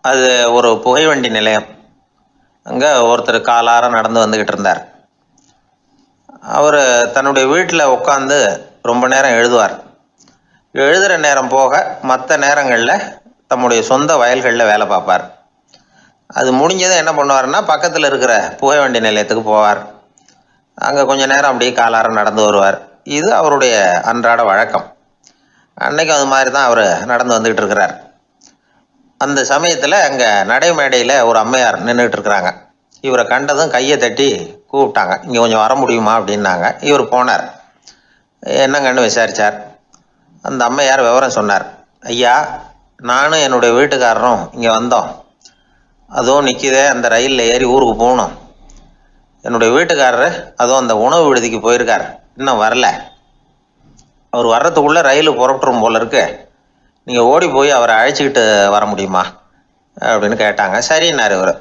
அது ஒரு புகைவண்டி நிலையம். அங்கே ஒருத்தர் காலார நடந்து வந்துக்கிட்டு இருந்தார். அவர் தன்னுடைய வீட்டில் உட்காந்து ரொம்ப நேரம் எழுதுவார். எழுதுகிற நேரம் போக மற்ற நேரங்களில் தம்முடைய சொந்த வயல்களில் வேலை பார்ப்பார். அது முடிஞ்சதை என்ன பண்ணுவார்னா, பக்கத்தில் இருக்கிற புகைவண்டி நிலையத்துக்கு போவார். அங்கே கொஞ்சம் நேரம் அப்படியே காலார நடந்து வருவார். இது அவருடைய அன்றாட வழக்கம். அன்னைக்கு அது மாதிரி தான் அவர் நடந்து வந்துக்கிட்டு இருக்கிறார். அந்த சமயத்தில் அங்கே நடைமேடையில் ஒரு அம்மையார் நின்றுக்கிட்டு இருக்கிறாங்க. இவரை கண்டதும் கையை தட்டி கூப்பிட்டாங்க. இங்கே கொஞ்சம் வர முடியுமா அப்படின்னாங்க. இவர் போனார். என்னங்கன்னு விசாரித்தார். அந்த அம்மையார் விவரம் சொன்னார். ஐயா, நானும் என்னுடைய வீட்டுக்காரரும் இங்கே வந்தோம். அதுவும் நிற்கிதே, அந்த ரயிலில் ஏறி ஊருக்கு போகணும். என்னுடைய வீட்டுக்காரர் அதுவும் அந்த உணவு விடுதிக்கு போயிருக்கார், இன்னும் வரல. அவர் வர்றதுக்குள்ளே ரயில் புறப்பட்டுரும் போல இருக்கு. நீங்கள் ஓடி போய் அவரை அழைச்சிக்கிட்டு வர முடியுமா அப்படின்னு கேட்டாங்க. சரின்னார் இவர்.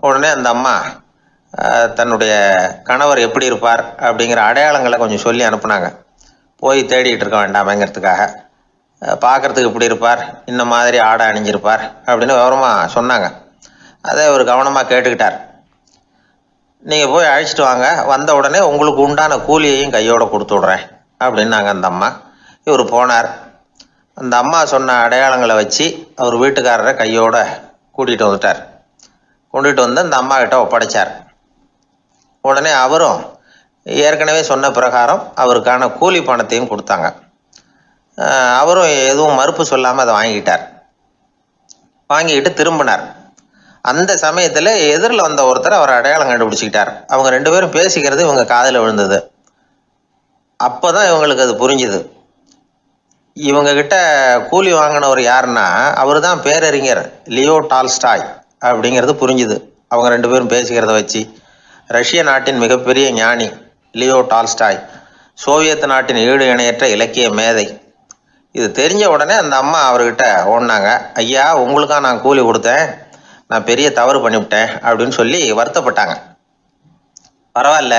உடனே அந்த அம்மா தன்னுடைய கணவர் எப்படி இருப்பார் அப்படிங்கிற அடையாளங்களை கொஞ்சம் சொல்லி அனுப்புனாங்க. போய் தேடிக்கிட்டு இருக்க வேண்டாமேங்கிறதுக்காக. பார்க்குறதுக்கு இப்படி இருப்பார், இந்த மாதிரி ஆடை அணிஞ்சிருப்பார் அப்படின்னு விவரமாக சொன்னாங்க. அதை இவர் கவனமாக கேட்டுக்கிட்டார். நீங்கள் போய் அழைச்சிட்டு வாங்க, வந்த உடனே உங்களுக்கு உண்டான கூலியையும் கையோடு கொடுத்து விட்றேன் அப்படின்னாங்க அந்த அம்மா. இவர் போனார். அந்த அம்மா சொன்ன அடையாளங்களை வச்சு அவர் வீட்டுக்காரரை கையோட கூட்டிகிட்டு வந்துட்டார். கொண்டுகிட்டு வந்து அந்த அம்மா கிட்ட ஒப்படைச்சார். உடனே அவரும் ஏற்கனவே சொன்ன பிரகாரம் அவருக்கான கூலி பணத்தையும் கொடுத்தாங்க. அவரும் எதுவும் மறுப்பு சொல்லாமல் அதை வாங்கிக்கிட்டார். வாங்கிக்கிட்டு திரும்பினார். அந்த சமயத்தில் எதிரில் வந்த ஒருத்தர் அவர் அடையாளம் கண்டுபிடிச்சிக்கிட்டார். அவங்க ரெண்டு பேரும் பேசிக்கிறது இவங்க காதில் விழுந்தது. அப்போ தான் இவங்களுக்கு அது புரிஞ்சுது. இவங்கக்கிட்ட கூலி வாங்கினவர் யாருன்னா, அவர் தான் பேரறிஞர் லியோ டால்ஸ்டாய் அப்படிங்கிறது புரிஞ்சுது அவங்க ரெண்டு பேரும் பேசிக்கிறத வச்சு. ரஷ்ய நாட்டின் மிகப்பெரிய ஞானி லியோ டால்ஸ்டாய், சோவியத் நாட்டின் ஈடு இணையற்ற இலக்கிய மேதை. இது தெரிஞ்ச உடனே அந்த அம்மா அவர்கிட்ட ஓடினாங்க. ஐயா, உங்களுக்காக நான் கூலி கொடுத்தேன், நான் பெரிய தவறு பண்ணிவிட்டேன் அப்படின்னு சொல்லி வருத்தப்பட்டாங்க. பரவாயில்ல,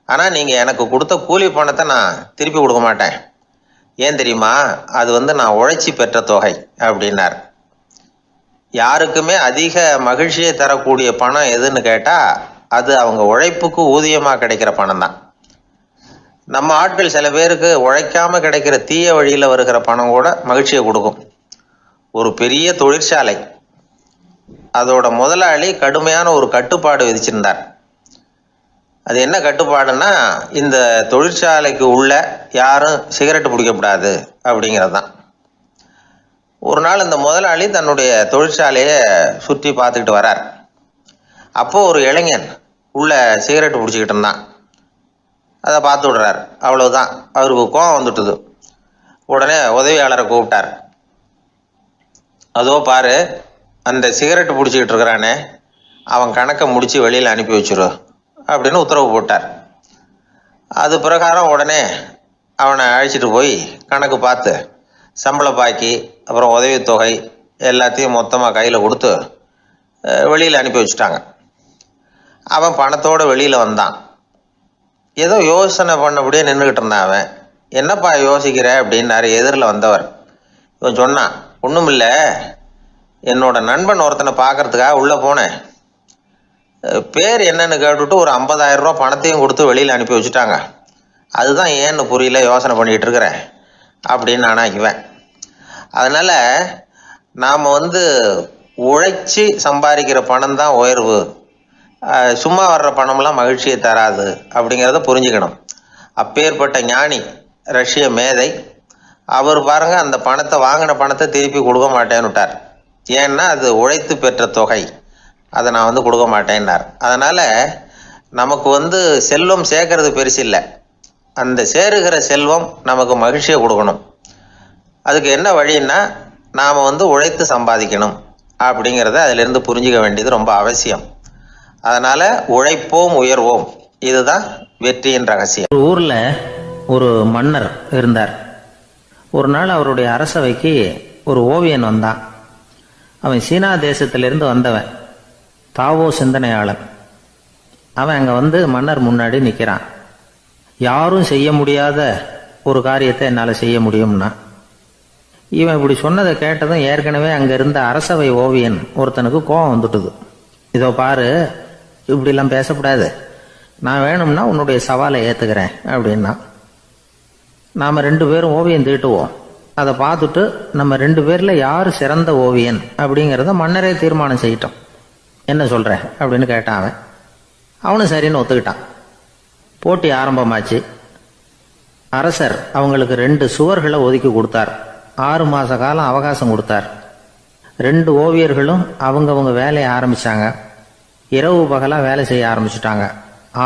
ஆனால் நீங்கள் எனக்கு கொடுத்த கூலி பணத்தை நான் திருப்பி கொடுக்க மாட்டேன். ஏன் தெரியுமா, அது நான் உழைச்சி பெற்ற தொகை அப்படின்னார். யாருக்குமே அதிக மகிழ்ச்சியை தரக்கூடிய பணம் எதுன்னு கேட்டால், அது அவங்க உழைப்புக்கு ஊதியமாக கிடைக்கிற பணம் தான். நம்ம ஆட்கள் சில பேருக்கு உழைக்காம கிடைக்கிற தீய வழியில் வருகிற பணம் கூட மகிழ்ச்சியை கொடுக்கும். ஒரு பெரிய தொழிற்சாலை, அதோட முதலாளி கடுமையான ஒரு கட்டுப்பாடு விதிச்சிருந்தார். அது என்ன கட்டுப்பாடுன்னா, இந்த தொழிற்சாலைக்கு உள்ள யாரும் சிகரெட்டு பிடிக்கக்கூடாது அப்படிங்கிறது தான். ஒரு நாள் இந்த முதலாளி தன்னுடைய தொழிற்சாலையை சுற்றி பார்த்துக்கிட்டு வரார். அப்போது ஒரு இளைஞன் உள்ள சிகரெட்டு பிடிச்சிக்கிட்டு இருந்தான். அதை பார்த்து விடுறார். அவ்வளவுதான், அவருக்கு கோபம் வந்துட்டுது. உடனே உதவியாளரை கூப்பிட்டார். அதோ பாரு, அந்த சிகரெட்டு பிடிச்சிக்கிட்டு இருக்கிறானே, அவன் கணக்கை முடித்து வெளியில் அனுப்பி வச்சிரு அப்படின்னு உத்தரவு போட்டார். அது பிரகாரம் உடனே அவனை அழைச்சிட்டு போய் கணக்கு பார்த்து சம்பள பாக்கி அப்புறம் உதவித்தொகை எல்லாத்தையும் மொத்தமாக கையில் கொடுத்து வெளியில் அனுப்பி வச்சுட்டாங்க. அவன் பணத்தோடு வெளியில் வந்தான். ஏதோ யோசனை பண்ணபடியே நின்றுக்கிட்டு இருந்தான். அவன், என்னப்பா யோசிக்கிற அப்படின்னாரு எதிரில் வந்தவர். இவன் சொன்னான், ஒன்றும் இல்லை, என்னோட நண்பன் ஒருத்தனை பார்க்கறதுக்காக உள்ளே போனேன். பேர் என்னன்னு கேட்டுட்டு ஒரு 50,000 ரூபா பணத்தையும் கொடுத்து வெளியில் அனுப்பி வச்சுட்டாங்க. அதுதான் ஏன்னு புரியல, யோசனை பண்ணிகிட்டு இருக்கிறேன் அப்படின்னு நானாக்குவேன். அதனால் நாம் உழைச்சி சம்பாதிக்கிற பணம் தான் உயர்வு, சும்மா வர்ற பணம்லாம் மகிழ்ச்சியை தராது அப்படிங்கிறத புரிஞ்சுக்கணும். அப்பேற்பட்ட ஞானி ரஷ்ய மேதை அவர் பாருங்க, அந்த பணத்தை வாங்கின பணத்தை திருப்பி கொடுக்க மாட்டேன்னு விட்டார். ஏன்னா அது உழைத்து பெற்ற தொகை, அதை நான் கொடுக்க மாட்டேன்னார். அதனால் நமக்கு செல்வம் சேர்க்கறது பெருசு இல்லை, அந்த சேருகிற செல்வம் நமக்கு மகிழ்ச்சியை கொடுக்கணும். அதுக்கு என்ன வழின்னா, நாம் உழைத்து சம்பாதிக்கணும் அப்படிங்கிறத அதிலிருந்து புரிஞ்சிக்க வேண்டியது ரொம்ப அவசியம். அதனால் உழைப்போம் உயர்வோம், இதுதான் வெற்றியின் ரகசியம். ஒரு ஊரில் ஒரு மன்னர் இருந்தார். ஒரு நாள் அவருடைய அரசவைக்கு ஒரு ஓவியன் வந்தான். அவன் சீனா தேசத்திலிருந்து வந்தவன், தாவோ சிந்தனையாளன். அவன் அங்கே மன்னர் முன்னாடி நிற்கிறான். யாரும் செய்ய முடியாத ஒரு காரியத்தை என்னால் செய்ய முடியும்னா, இவன் இப்படி சொன்னதை கேட்டதும் ஏற்கனவே அங்கே இருந்த அரசவை ஓவியன் ஒருத்தனுக்கு கோபம் வந்துட்டுது. இதோ பாரு, இப்படிலாம் பேசக்கூடாது, நான் வேணும்னா உன்னுடைய சவாலை ஏற்றுக்கிறேன் அப்படின்னா. நாம் 2 பேரும் ஓவியம் தீட்டுவோம், அதை பார்த்துட்டு நம்ம 2 பேரில் யார் சிறந்த ஓவியன் அப்படிங்கிறத மன்னரே தீர்மானம் செய்யட்டும், என்ன சொல்கிற அப்படின்னு கேட்டான் அவன். அவனும் சரின்னு ஒத்துக்கிட்டான். போட்டி ஆரம்பமாச்சு. அரசர் அவங்களுக்கு 2 சுவர்களை ஒதுக்கி கொடுத்தார். 6 மாத காலம் அவகாசம் கொடுத்தார். 2 ஓவியர்களும் அவங்கவங்க வேலையை ஆரம்பித்தாங்க. இரவு பகலாக வேலை செய்ய ஆரம்பிச்சுட்டாங்க.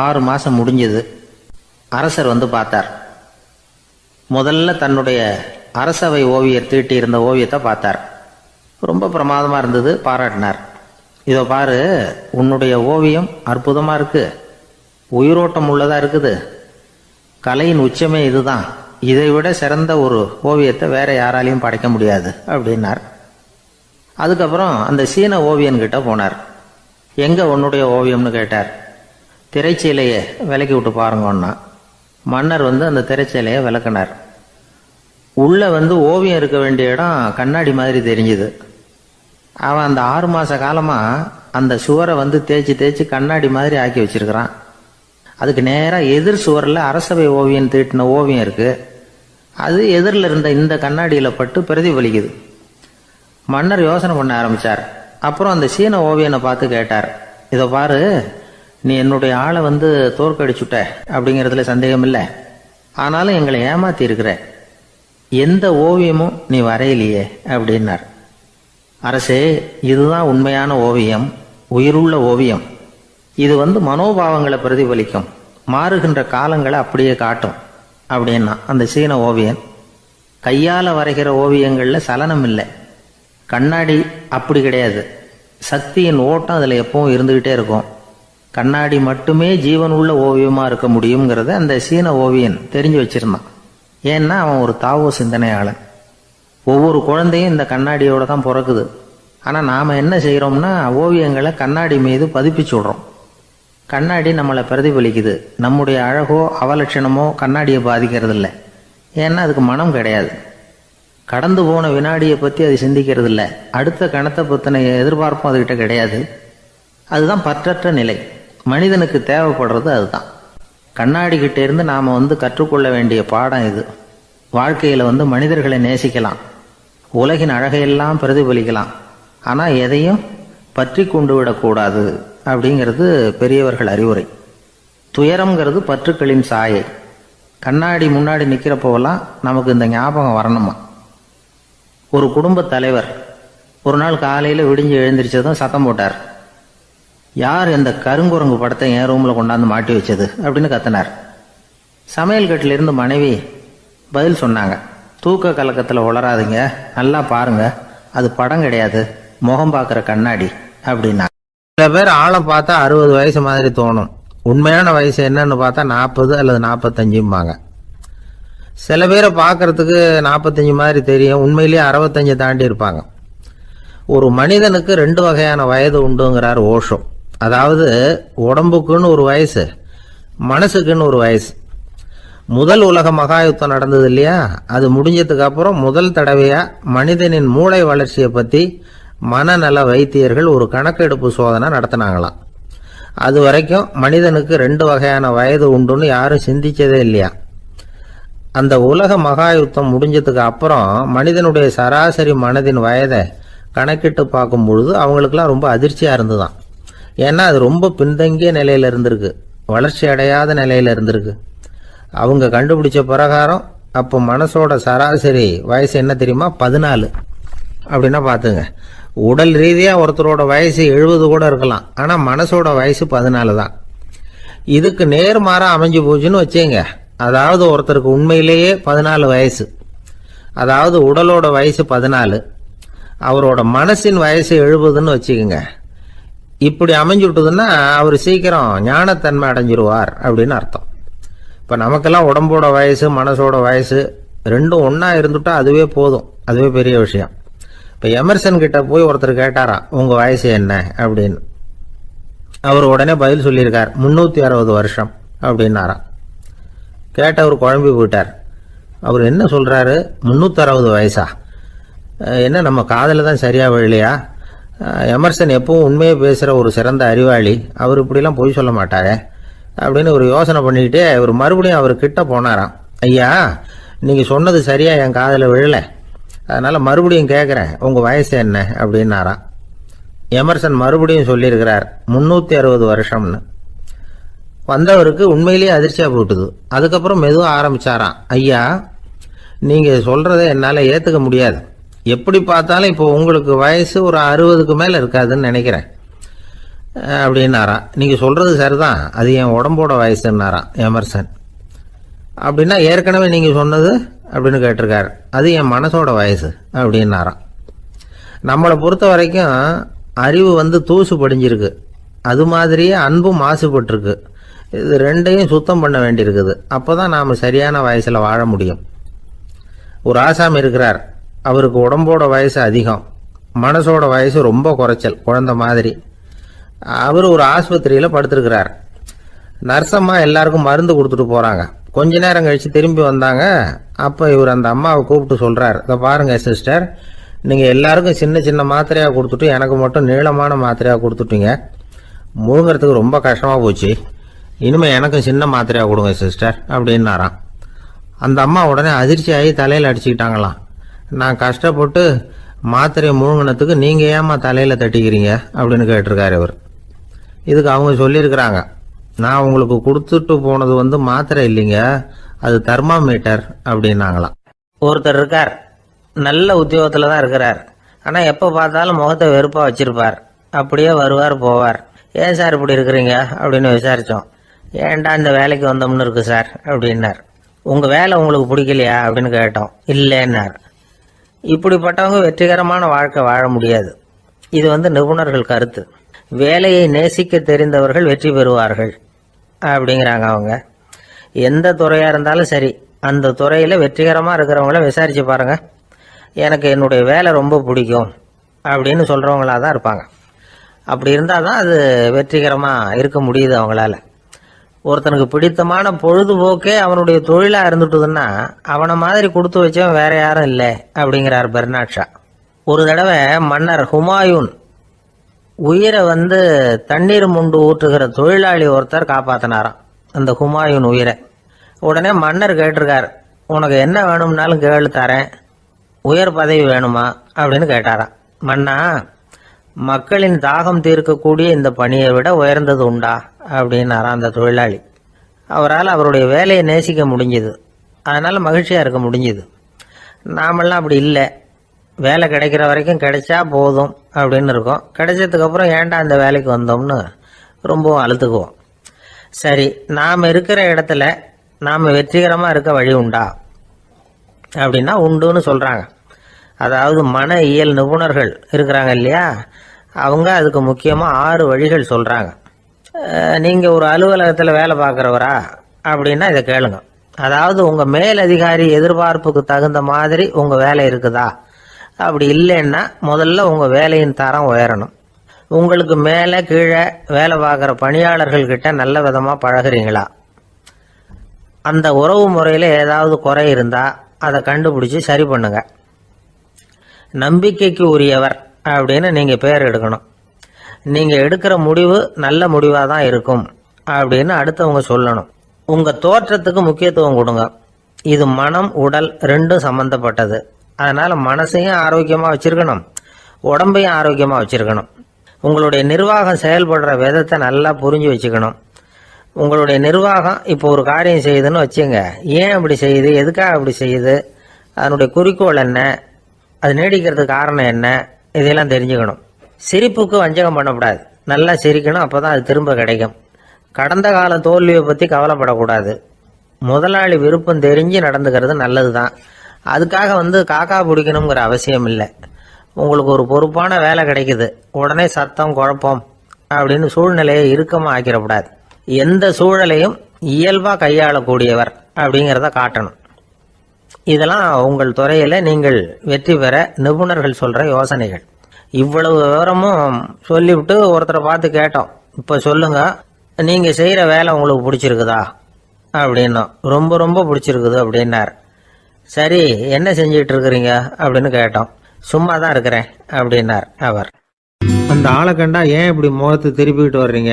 6 மாதம் முடிஞ்சது. அரசர் வந்து பார்த்தார். முதல்ல தன்னுடைய அரசவை ஓவியர் தீட்டியிருந்த ஓவியத்தை பார்த்தார். ரொம்ப பிரமாதமாக இருந்தது, பாராட்டினார். இதோ பாரு, உன்னுடைய ஓவியம் அற்புதமாக இருக்கு, உயிரோட்டம் உள்ளதாக இருக்குது, கலையின் உச்சமே இதுதான், இதை விட சிறந்த ஒரு ஓவியத்தை வேற யாராலையும் படைக்க முடியாது அப்படின்னார். அதுக்கப்புறம் அந்த சீன ஓவியன்கிட்ட போனார். எங்க உன்னுடைய ஓவியம்னு கேட்டார். திரைச்சீலையை விலக்கி விட்டு பாருங்கன்னா. மன்னர் வந்து அந்த திரைச்சீலையை விளக்குனார். உள்ள வந்து ஓவியம் இருக்க வேண்டிய இடம் கண்ணாடி மாதிரி தெரிஞ்சுது. அவன் அந்த 6 மாத காலமாக அந்த சுவரை வந்து தேய்ச்சி தேய்ச்சி கண்ணாடி மாதிரி ஆக்கி வச்சிருக்கிறான். அதுக்கு நேராக எதிர் சுவரில் அரசவை ஓவியம் தீட்டின ஓவியம் இருக்குது. அது எதிரில் இருந்த இந்த கண்ணாடியில் பட்டு பிரதிபலிக்குது. மன்னர் யோசனை பண்ண ஆரம்பித்தார். அப்புறம் அந்த சீன ஓவியனை பார்த்து கேட்டார், இதை பாரு, நீ என்னுடைய ஆளை வந்து தோற்கடிச்சுட்ட அப்படிங்கிறதுல சந்தேகம் இல்லை, ஆனாலும் எங்களை ஏமாத்தி இருக்கிற, எந்த ஓவியமும் நீ வரையிலையே அப்படின்னார். அரசே, இதுதான் உண்மையான ஓவியம், உயிருள்ள ஓவியம். இது வந்து மனோபாவங்களை பிரதிபலிக்கும், மாறுகின்ற காலங்களை அப்படியே காட்டும் அப்படின்னா அந்த சீன ஓவியன். கையால் வரைகிற ஓவியங்களில் சலனம் இல்லை, கண்ணாடி அப்படி கிடையாது, சக்தியின் ஓட்டம் அதில் எப்பவும் இருந்துக்கிட்டே இருக்கும். கண்ணாடி மட்டுமே ஜீவன் உள்ள ஓவியமாக இருக்க முடியுங்கிறத அந்த சீன ஓவியன் தெரிஞ்சு வச்சிருந்தான். ஏன்னா அவன் ஒரு தாவோ சிந்தனையாளன். ஒவ்வொரு குழந்தையும் இந்த கண்ணாடியோடு தான் பிறக்குது. ஆனால் நாம் என்ன செய்கிறோம்னா ஓவியங்களை கண்ணாடி மீது பதிப்பிச்சு விடுறோம். கண்ணாடி நம்மளை பிரதிபலிக்குது. நம்முடைய அழகோ அவலட்சணமோ கண்ணாடியை பாதிக்கிறது இல்லை. ஏன்னா அதுக்கு மனம் கிடையாது. கடந்து போன வினாடியை பற்றி அது சிந்திக்கிறது இல்லை. அடுத்த கணத்தை பற்றின எதிர்பார்ப்பும் அதுகிட்ட கிடையாது. அதுதான் பற்றற்ற நிலை. மனிதனுக்கு தேவைப்படுறது அதுதான். கண்ணாடி கிட்டே இருந்து நாம் வந்து கற்றுக்கொள்ள வேண்டிய பாடம் இது. வாழ்க்கையில் வந்து மனிதர்களை நேசிக்கலாம், உலகின் அழகையெல்லாம் பிரதிபலிக்கலாம், ஆனால் எதையும் பற்றி கொண்டு விடக்கூடாது அப்படிங்கிறது பெரியவர்கள் அறிவுரை. துயரம்ங்கிறது பற்றுக்களின் சாயை. கண்ணாடி முன்னாடி நிற்கிறப்போவெல்லாம் நமக்கு இந்த ஞாபகம் வரணுமா. ஒரு குடும்ப தலைவர் ஒரு நாள் காலையில் விடிஞ்சு எழுந்திரிச்சதும் சத்தம் போட்டார். யார் இந்த கருங்குரங்கு படத்தை என் ரூமில் கொண்டாந்து மாட்டி வச்சது அப்படின்னு கத்தினார். சமையல் கட்டிலிருந்து மனைவி பதில் சொன்னாங்க, தூக்க கலக்கத்தில் உளராதுங்க, நல்லா பாருங்க, அது படம் கிடையாது, முகம் பார்க்குற கண்ணாடி அப்படின்னா. சில பேர் ஆளை பார்த்தா 60 வயசு மாதிரி தோணும், உண்மையான வயசு என்னன்னு பார்த்தா 40 அல்லது 45. சில பேரை பார்க்கறதுக்கு 45 மாதிரி தெரியும், உண்மையிலேயே 65 தாண்டி இருப்பாங்க. ஒரு மனிதனுக்கு 2 வகையான வயது உண்டுங்கிறார் ஓஷோ. அதாவது உடம்புக்குன்னு ஒரு வயசு, மனசுக்குன்னு ஒரு வயசு. முதல் உலக மகாயுத்தம் நடந்தது இல்லையா, அது முடிஞ்சதுக்கு அப்புறம் முதல் தடவையா மனிதனின் மூளை வளர்ச்சியை பற்றி மனநல வைத்தியர்கள் ஒரு கணக்கெடுப்பு சோதனை நடத்தினாங்களாம். அது வரைக்கும் மனிதனுக்கு 2 வகையான வயது உண்டுன்னு யாரும் சிந்திச்சதே இல்லையா. அந்த உலக மகாயுத்தம் முடிஞ்சதுக்கு அப்புறம் மனிதனுடைய சராசரி மனதின் வயதை கணக்கிட்டு பார்க்கும் பொழுது அவங்களுக்கெல்லாம் ரொம்ப அதிர்ச்சியாக இருந்துதான். ஏன்னா அது ரொம்ப பின்தங்கிய நிலையில் இருந்திருக்கு, வளர்ச்சி அடையாத நிலையில் இருந்திருக்கு. அவங்க கண்டுபிடிச்ச பிரகாரம் அப்போ மனசோட சராசரி வயசு என்ன தெரியுமா, 14. அப்படின்னா பார்த்துங்க, உடல் ரீதியாக ஒருத்தரோட வயசு 70 கூட இருக்கலாம், ஆனால் மனசோட வயசு 14 தான். இதுக்கு நேர்மாறாக அமைஞ்சு போச்சுன்னு வச்சுங்க. அதாவது ஒருத்தருக்கு உண்மையிலேயே 14 வயசு, அதாவது உடலோட வயசு 14, அவரோட மனசின் வயசு 70ன்னு வச்சுக்கோங்க. இப்படி அமைஞ்சு விட்டதுன்னா அவர் சீக்கிரம் ஞானத்தன்மை அடைஞ்சிருவார் அப்படின்னு அர்த்தம். இப்போ நமக்கெல்லாம் உடம்போட வயசு மனசோட வயசு ரெண்டும் ஒன்றா இருந்துட்டா அதுவே போதும், அதுவே பெரிய விஷயம். இப்போ எமர்சன் கிட்ட போய் ஒருத்தர் கேட்டாராம், உங்கள் வயசு என்ன அப்படின்னு. அவர் உடனே பதில் சொல்லியிருக்கார், 360 வருஷம் அப்படின்னாராம். கேட்டவர் குழம்பி போயிட்டார். அவர் என்ன சொல்கிறாரு, 360 வயசா, என்ன நம்ம காதில் தான் சரியாக விழலையா? எமர்சன் எப்பவும் உண்மையை பேசுகிற ஒரு சிறந்த அறிவாளி, அவர் இப்படிலாம் பொய் சொல்ல மாட்டாரே அப்படின்னு ஒரு யோசனை பண்ணிக்கிட்டே இவர் மறுபடியும் அவர் கிட்ட போனாராம். ஐயா, நீங்கள் சொன்னது சரியா என் காதில் விழலை, அதனால் மறுபடியும் கேட்குறேன், உங்கள் வயசு என்ன அப்படின்னாராம். எமர்சன் மறுபடியும் சொல்லியிருக்கிறார் 360 வருஷம்னு. வந்தவருக்கு உண்மையிலேயே அதிர்ச்சியாக போட்டுது. அதுக்கப்புறம் மெதுவாக ஆரம்பிச்சாராம். ஐயா, நீங்கள் சொல்கிறத என்னால் ஏற்றுக்க முடியாது. எப்படி பார்த்தாலும் இப்போ உங்களுக்கு வயசு ஒரு 60க்கு மேலே இருக்காதுன்னு நினைக்கிறேன் அப்படின்னாராம். நீங்கள் சொல்கிறது சரிதான், அது என் உடம்போட வயசுன்னாராம் எமர்சன். அப்படின்னா ஏற்கனவே நீங்கள் சொன்னது அப்படின்னு கேட்டிருக்காரு, அது என் மனசோட வயசு அப்படின்னாராம். நம்மளை பொறுத்த வரைக்கும் அறிவு தூசு படிஞ்சிருக்கு, அது மாதிரியே அன்பும் மாசுபட்டிருக்கு. இது ரெண்டையும் சுத்தம் பண்ண வேண்டியிருக்குது. அப்போ தான் நாம் சரியான வயசில் வாழ முடியும். ஒரு ஆசாமி இருக்கிறார், அவருக்கு உடம்போட வயசு அதிகம், மனசோட வயசு ரொம்ப குறைச்சல், குழந்தை மாதிரி. அவர் ஒரு ஆஸ்பத்திரியில் படுத்திருக்கிறார். நர்சம்மா எல்லாருக்கும் மருந்து கொடுத்துட்டு போகிறாங்க. கொஞ்ச நேரம் கழித்து திரும்பி வந்தாங்க. அப்போ இவர் அந்த அம்மாவை கூப்பிட்டு சொல்கிறார், இதை பாருங்க சிஸ்டர், நீங்கள் எல்லாருக்கும் சின்ன சின்ன மாத்திரையாக கொடுத்துட்டு எனக்கு மட்டும் நீளமான மாத்திரையாக கொடுத்துட்டீங்க. முழுங்கிறதுக்கு ரொம்ப கஷ்டமாக போச்சு. இனிமேல் எனக்கும் சின்ன மாத்திரையாக கொடுங்க சிஸ்டர் அப்படின்னாராம். அந்த அம்மா உடனே அதிர்ச்சியாகி தலையில் அடிச்சுக்கிட்டாங்களாம். நான் கஷ்டப்பட்டு மாத்திரையை முழுங்கினத்துக்கு நீங்கள் ஏமா தலையில் தட்டிக்கிறீங்க அப்படின்னு கேட்டிருக்காரு இவர். இதுக்கு அவங்க சொல்லியிருக்கிறாங்க, நான் உங்களுக்கு கொடுத்துட்டு போனது மாத்திரை இல்லைங்க, அது தெர்மாமீட்டர் அப்படின்னாங்களாம். ஒருத்தர் இருக்கார், நல்ல உத்தியோகத்தில் தான் இருக்கிறார். ஆனால் எப்போ பார்த்தாலும் முகத்தை வெறுப்பாக வச்சிருப்பார். அப்படியே வருவார் போவார். ஏன் சார் இப்படி இருக்கிறீங்க அப்படின்னு விசாரித்தோம். ஏன்டா இந்த வேலைக்கு வந்தோம்னு இருக்கு சார் அப்படின்னார். உங்கள் வேலை உங்களுக்கு பிடிக்கலையா அப்படின்னு கேட்டோம். இல்லைன்னார். இப்படிப்பட்டவங்க வெற்றிகரமான வாழ்க்கை வாழ முடியாது. இது நிபுணர்கள் கருத்து. வேலையை நேசிக்க தெரிந்தவர்கள் வெற்றி பெறுவார்கள் அப்படிங்கிறாங்க அவங்க. எந்த துறையாக இருந்தாலும் சரி, அந்த துறையில் வெற்றிகரமாக இருக்கிறவங்கள விசாரித்து பாருங்க. எனக்கு என்னுடைய வேலை ரொம்ப பிடிக்கும் அப்படின்னு சொல்கிறவங்களாக தான் இருப்பாங்க. அப்படி இருந்தால் தான் அது வெற்றிகரமாக இருக்க முடியுது அவங்களால. ஒருத்தனுக்கு பிடித்தமான பொழுதுபோக்கே அவனுடைய தொழிலாக இருந்துட்டுதுன்னா அவனை மாதிரி கொடுத்து வச்சவன் வேற யாரும் இல்லை அப்படிங்கிறார் பெர்னாட் ஷா. ஒரு தடவை மன்னர் ஹுமாயூன் உயிரை தண்ணீர் முண்டு ஊற்றுகிற தொழிலாளி ஒருத்தர் காப்பாற்றினாராம் அந்த ஹுமாயூன் உயிரை. உடனே மன்னர் கேட்டிருக்கார், உனக்கு என்ன வேணும்னாலும் கேளு தரேன், உயர் பதவி வேணுமா அப்படின்னு கேட்டாராம். மன்னா, மக்களின் தாகம் தீர்க்கக்கூடிய இந்த பணியை விட உயர்ந்தது உண்டா அப்படின்னாராம் அந்த தொழிலாளி. அவரால் அவருடைய வேலையை நேசிக்க முடிஞ்சுது, அதனால் மகிழ்ச்சியாக இருக்க முடிஞ்சுது. நாமெல்லாம் அப்படி இல்லை, வேலை கிடைக்கிற வரைக்கும் கிடைச்சா போதும் அப்படின்னு இருக்கோம். கிடைச்சதுக்கப்புறம் ஏன்டா அந்த வேலைக்கு வந்தோம்னு ரொம்பவும் அழுத்துக்குவோம். சரி, நாம் இருக்கிற இடத்துல நாம் வெற்றிகரமாக இருக்க வழி உண்டா அப்படின்னா உண்டுன்னு சொல்கிறாங்க. அதாவது மன இயல் நிபுணர்கள் இருக்கிறாங்க இல்லையா, அவங்க அதுக்கு முக்கியமாக 6 வழிகள் சொல்கிறாங்க. நீங்கள் ஒரு அலுவலகத்தில் வேலை பார்க்குறவரா அப்படின்னா இதை கேளுங்க. அதாவது உங்கள் மேலதிகாரி எதிர்பார்ப்புக்கு தகுந்த மாதிரி உங்கள் வேலை இருக்குதா? அப்படி இல்லைன்னா முதல்ல உங்கள் வேலையின் தரம் உயரணும். உங்களுக்கு மேலே கீழே வேலை பார்க்குற பணியாளர்கள்கிட்ட நல்ல விதமாக பழகுறீங்களா? அந்த உறவு முறையில் ஏதாவது குறை இருந்தால் அதை கண்டுபிடிச்சி சரி பண்ணுங்க. நம்பிக்கைக்கு உரியவர் அப்படின்னு நீங்கள் பேர் எடுக்கணும். நீங்கள் எடுக்கிற முடிவு நல்ல முடிவாக தான் இருக்கும் அப்படின்னு அடுத்தவங்க சொல்லணும். உங்கள் தோற்றத்துக்கு முக்கியத்துவம் கொடுங்க. இது மனம் உடல் ரெண்டும் சம்மந்தப்பட்டது. அதனால் மனசையும் ஆரோக்கியமாக வச்சுருக்கணும், உடம்பையும் ஆரோக்கியமாக வச்சுருக்கணும். உங்களுடைய நிர்வாகம் செயல்படுற விதத்தை நல்லா புரிஞ்சு வச்சுக்கணும். உங்களுடைய நிர்வாகம் இப்போ ஒரு காரியம் செய்யுதுன்னு வச்சுங்க, ஏன் அப்படி செய்யுது, எதுக்காக அப்படி செய்யுது, அதனுடைய குறிக்கோள் என்ன, அது நீடிக்கிறதுக்கு காரணம் என்ன, இதெல்லாம் தெரிஞ்சுக்கணும். சிரிப்புக்கு வஞ்சகம் பண்ணக்கூடாது, நல்லா சிரிக்கணும், அப்போ தான் அது திரும்ப கிடைக்கும். கடந்த கால தோல்வியை பற்றி கவலைப்படக்கூடாது. முதலாளி விருப்பம் தெரிஞ்சு நடந்துக்கிறது நல்லது தான். அதுக்காக காக்கா பிடிக்கணுங்கிற அவசியம் இல்லை. உங்களுக்கு ஒரு பொறுப்பான வேலை கிடைக்குது, உடனே சத்தம் குழப்பம் அப்படின்னு சூழ்நிலையை இறுக்கமாக ஆக்கிடக்கூடாது. எந்த சூழலையும் இயல்பாக கையாளக்கூடியவர் அப்படிங்கிறத காட்டணும். இதெல்லாம் உங்கள் துறையில் நீங்கள் வெற்றி பெற நிபுணர்கள் சொல்கிற யோசனைகள். இவ்வளவு விவரமும் சொல்லிவிட்டு ஒருத்தரை பார்த்து கேட்டோம், இப்போ சொல்லுங்க, நீங்கள் செய்கிற வேலை உங்களுக்கு பிடிச்சிருக்குதா அப்படின்னோம். ரொம்ப ரொம்ப பிடிச்சிருக்குது அப்படின்னார். சரி, என்ன செஞ்சிட்டு இருக்கிறீங்க அப்படின்னு கேட்டோம். சும்மா தான் இருக்கிறேன் அப்படின்னார் அவர். அந்த ஆளை கண்டா ஏன் இப்படி முகத்தை திருப்பிக்கிட்டு வர்றீங்க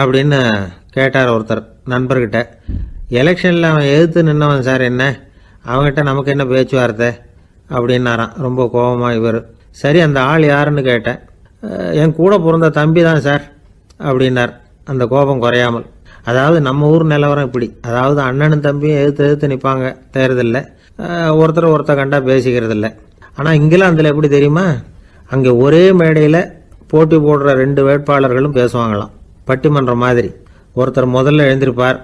அப்படின்னு கேட்டார் ஒருத்தர் நண்பர்கிட்ட. எலெக்ஷனில் அவன் எதிர்த்து நின்னவன் சார், என்ன அவங்ககிட்ட நமக்கு என்ன பேச்சுவார்த்தை அப்படின்னாராம் ரொம்ப கோபமாக இவர். சரி, அந்த ஆள் யாருன்னு கேட்டேன். என் கூட பிறந்த தம்பி தான் சார் அப்படின்னார் அந்த கோபம் குறையாமல். அதாவது நம்ம ஊர் நிலவரம் இப்படி, அதாவது அண்ணனும் தம்பியும் எதிர்த்து நிற்பாங்க தேர்தலில், ஒருத்தர் கண்டா பேசிக்கிறது இல்லை. ஆனால் இங்கிலாந்தில் எப்படி தெரியுமா, அங்கே ஒரே மேடையில் போட்டி போடுற 2 வேட்பாளர்களும் பேசுவாங்களாம், பட்டிமன்றம் மாதிரி. ஒருத்தர் முதல்ல எழுந்திருப்பார்,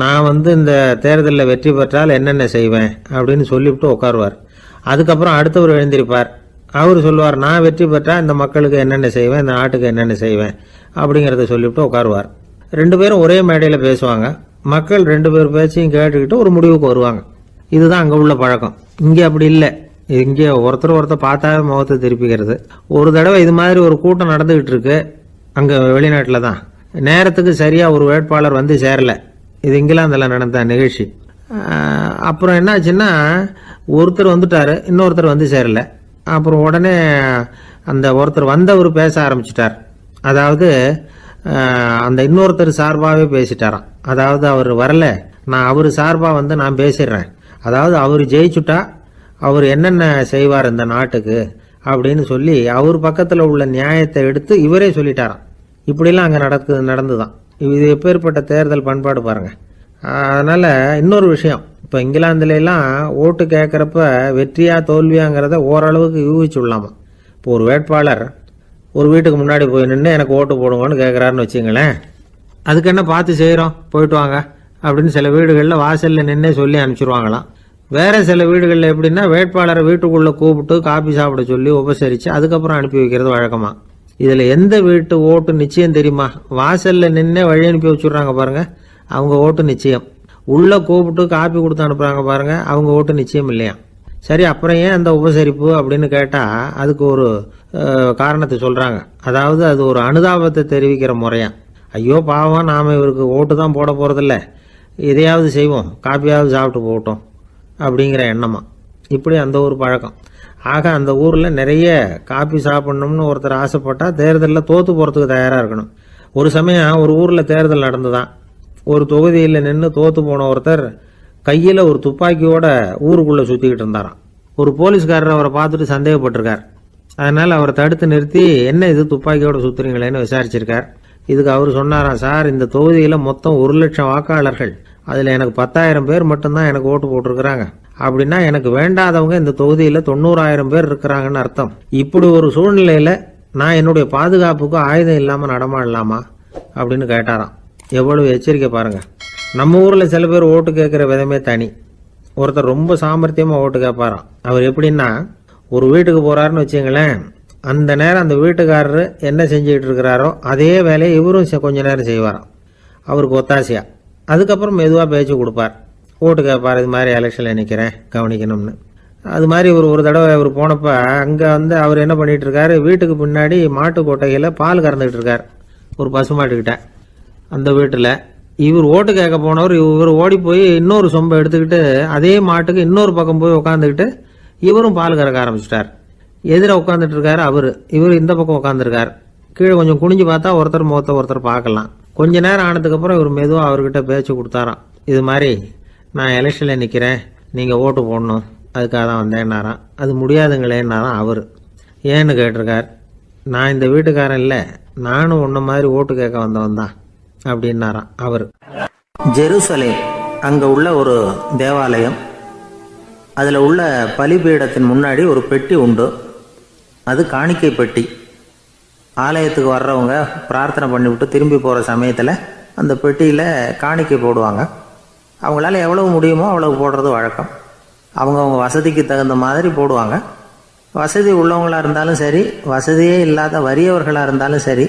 நான் இந்த தேர்தலில் வெற்றி பெற்றால் என்னென்ன செய்வேன் அப்படின்னு சொல்லிவிட்டு உட்காருவார். அதுக்கப்புறம் அடுத்தவர் எழுந்திருப்பார், அவர் சொல்லுவார், நான் வெற்றி பெற்றால் இந்த மக்களுக்கு என்னென்ன செய்வேன், இந்த நாட்டுக்கு என்னென்ன செய்வேன் அப்படிங்கிறத சொல்லிவிட்டு உட்காருவார். 2 பேரும் ஒரே மேடையில் பேசுவாங்க. மக்கள் 2 பேர் பேச்சையும் கேட்டுக்கிட்டு ஒரு முடிவுக்கு வருவாங்க. இதுதான் அங்கே உள்ள பழக்கம். இங்கே அப்படி இல்லை. இங்கே ஒருத்தர் பார்த்தாவே முகத்தை திருப்பிக்கிறது. ஒரு தடவை இது மாதிரி ஒரு கூட்டம் நடந்துகிட்டு இருக்கு அங்கே வெளிநாட்டில் தான். நேரத்துக்கு சரியாக ஒரு வேட்பாளர் வந்து சேரலை. இது இங்கிலாந்தில் நடந்த நிகழ்ச்சி. அப்புறம் என்னாச்சுன்னா, ஒருத்தர் வந்துட்டாரு, இன்னொருத்தர் வந்து சேரலை. அப்புறம் உடனே அந்த ஒருத்தர் வந்தவர் பேச ஆரம்பிச்சிட்டார். அதாவது அந்த இன்னொருத்தர் சார்பாகவே பேசிட்டாராம். அதாவது அவர் வரல, நான் அவர் சார்பாக நான் பேசிடுறேன். அதாவது அவர் ஜெயிச்சுட்டா அவர் என்னென்ன செய்வார் இந்த நாட்டுக்கு அப்படின்னு சொல்லி அவர் பக்கத்தில் உள்ள நியாயத்தை எடுத்து இவரே சொல்லிட்டாராம். இப்படிலாம் அங்கே நடந்துதான். இது எப்பேற்பட்ட தேர்தல் பண்பாடு பாருங்க. அதனால இன்னொரு விஷயம், இப்போ இங்கிலாந்துலாம் ஓட்டு கேட்குறப்ப வெற்றியா தோல்வியாங்கிறத ஓரளவுக்கு யூகிச்சுடலாமா. இப்போ ஒரு வேட்பாளர் ஒரு வீட்டுக்கு முன்னாடி போய் நின்று எனக்கு ஓட்டு போடுங்கன்னு கேட்குறாருன்னு வச்சுங்களேன், அதுக்கு என்ன பார்த்து செய்கிறோம், போயிட்டு வாங்க அப்படின்னு சில வீடுகளில் வாசலில் நின்று சொல்லி அனுப்பிச்சிருவாங்களாம். வேற சில வீடுகளில் எப்படின்னா, வேட்பாளரை வீட்டுக்குள்ளே கூப்பிட்டு காபி சாப்பிட சொல்லி உபசரித்து அதுக்கப்புறம் அனுப்பி வைக்கிறது வழக்கமா. இதில் எந்த வீட்டு ஓட்டு நிச்சயம் தெரியுமா? வாசலில் நின்று வழி அனுப்பி வச்சுடுறாங்க பாருங்க, அவங்க ஓட்டு நிச்சயம். உள்ளே கூப்பிட்டு காப்பி கொடுத்து அனுப்புகிறாங்க பாருங்க, அவங்க ஓட்டு நிச்சயம் இல்லையா. சரி, அப்புறம் ஏன் அந்த உபசரிப்பு அப்படின்னு கேட்டால் அதுக்கு ஒரு காரணத்தை சொல்கிறாங்க. அதாவது அது ஒரு அனுதாபத்தை தெரிவிக்கிற முறையா. ஐயோ பாவம், நாம் இவருக்கு ஓட்டு தான் போட போகிறதில்ல, இதையாவது செய்வோம், காப்பியாவது சாப்பிட்டு போகட்டும் அப்படிங்கிற எண்ணமா. இப்படி அந்த ஒரு பழக்கம். ஆக அந்த ஊரில் நிறைய காப்பி சாப்பிடணும்னு ஒருத்தர் ஆசைப்பட்டால் தேர்தலில் தோற்று போகிறதுக்கு தயாராக இருக்கணும். ஒரு சமயம் ஒரு ஊரில் தேர்தல் நடந்துதான். ஒரு தொகுதியில் நின்று தோற்று போன ஒருத்தர் கையில் ஒரு துப்பாக்கியோட ஊருக்குள்ளே சுற்றிக்கிட்டு இருந்தாராம். ஒரு போலீஸ்காரர் அவரை பார்த்துட்டு சந்தேகப்பட்டிருக்கார். அதனால் அவரை தடுத்து நிறுத்தி, என்ன இது துப்பாக்கியோட சுற்றுறீங்களேன்னு விசாரிச்சிருக்கார். இதுக்கு அவர் சொன்னாராம், சார், இந்த தொகுதியில் மொத்தம் 1,00,000 வாக்காளர்கள், அதில் எனக்கு 10,000 பேர் மட்டும்தான் எனக்கு ஓட்டு போட்டிருக்கிறாங்க. அப்படின்னா எனக்கு வேண்டாதவங்க இந்த தொகுதியில் 90,000 பேர் இருக்கிறாங்கன்னு அர்த்தம். இப்படி ஒரு சூழ்நிலையில் நான் என்னுடைய பாதுகாப்புக்கு ஆயுதம் இல்லாமல் நடமாடலாமா அப்படின்னு கேட்டாராம். எவ்வளவு எச்சரிக்கை பாருங்க. நம்ம ஊரில் சில பேர் ஓட்டு கேட்குற விதமே தனி. ஒருத்தர் ரொம்ப சாமர்த்தியமாக ஓட்டு கேட்பாராம். அவர் எப்படின்னா, ஒரு வீட்டுக்கு போகிறாருன்னு வச்சுங்களேன், அந்த நேரம் அந்த வீட்டுக்காரரு என்ன செஞ்சுக்கிட்டு இருக்கிறாரோ அதே வேலையை இவரும் கொஞ்ச நேரம் செய்வாராம், அவருக்கு ஒத்தாசையா. அதுக்கப்புறம் மெதுவாக பேச்சு கொடுப்பார், ஓட்டு கேட்பார், இது மாதிரி எலெக்ஷனில் நிற்கிறேன் கவனிக்கணும்னு. அது மாதிரி ஒரு தடவை அவர் போனப்போ அங்கே அவர் என்ன பண்ணிகிட்டு இருக்காரு, வீட்டுக்கு பின்னாடி மாட்டு கொட்டையில் பால் கறந்துக்கிட்டு இருக்கார் ஒரு பசுமாட்டுக்கிட்ட. அந்த வீட்டில் இவர் ஓட்டு கேட்க போனவர் இவர் ஓடி போய் இன்னொரு சொம்பை எடுத்துக்கிட்டு அதே மாட்டுக்கு இன்னொரு பக்கம் போய் உட்காந்துக்கிட்டு இவரும் பால் கறக்க ஆரம்பிச்சிட்டார். எதிர உட்காந்துட்டு இருக்காரு இவர் இந்த பக்கம் உட்காந்துருக்கார். கீழே கொஞ்சம் குனிஞ்சு பார்த்தா ஒருத்தர் முகத்தை ஒருத்தர் பார்க்கலாம். கொஞ்ச நேரம் ஆனதுக்கப்புறம் இவர் மெதுவாக அவர்கிட்ட பேச்சு கொடுத்தாராம். இது மாதிரி நான் எலெக்ஷனில் நிற்கிறேன், நீங்கள் ஓட்டு போடணும், அதுக்காக தான் வந்தேன்னாராம். அது முடியாதுங்களேன்னாராம் அவர். ஏன்னு கேட்டிருக்கார். நான் இந்த வீட்டுக்காரன் இல்லை, நானும் உன்ன மாதிரி ஓட்டு கேட்க வந்தவன் தான் அப்படின்னாராம் அவர். ஜெருசலேம் அங்கே உள்ள ஒரு தேவாலயம். அதில் உள்ள பலிபீடத்தின் முன்னாடி ஒரு பெட்டி உண்டு. அது காணிக்கை பெட்டி. ஆலயத்துக்கு வர்றவங்க பிரார்த்தனை பண்ணிவிட்டு திரும்பி போகிற சமயத்தில் அந்த பெட்டியில் காணிக்கை போடுவாங்க. அவங்களால எவ்வளவு முடியுமோ அவ்வளவு போடுறது வழக்கம். அவங்கவுங்க வசதிக்கு தகுந்த மாதிரி போடுவாங்க. வசதி உள்ளவங்களாக இருந்தாலும் சரி, வசதியே இல்லாத வறியவர்களாக இருந்தாலும் சரி,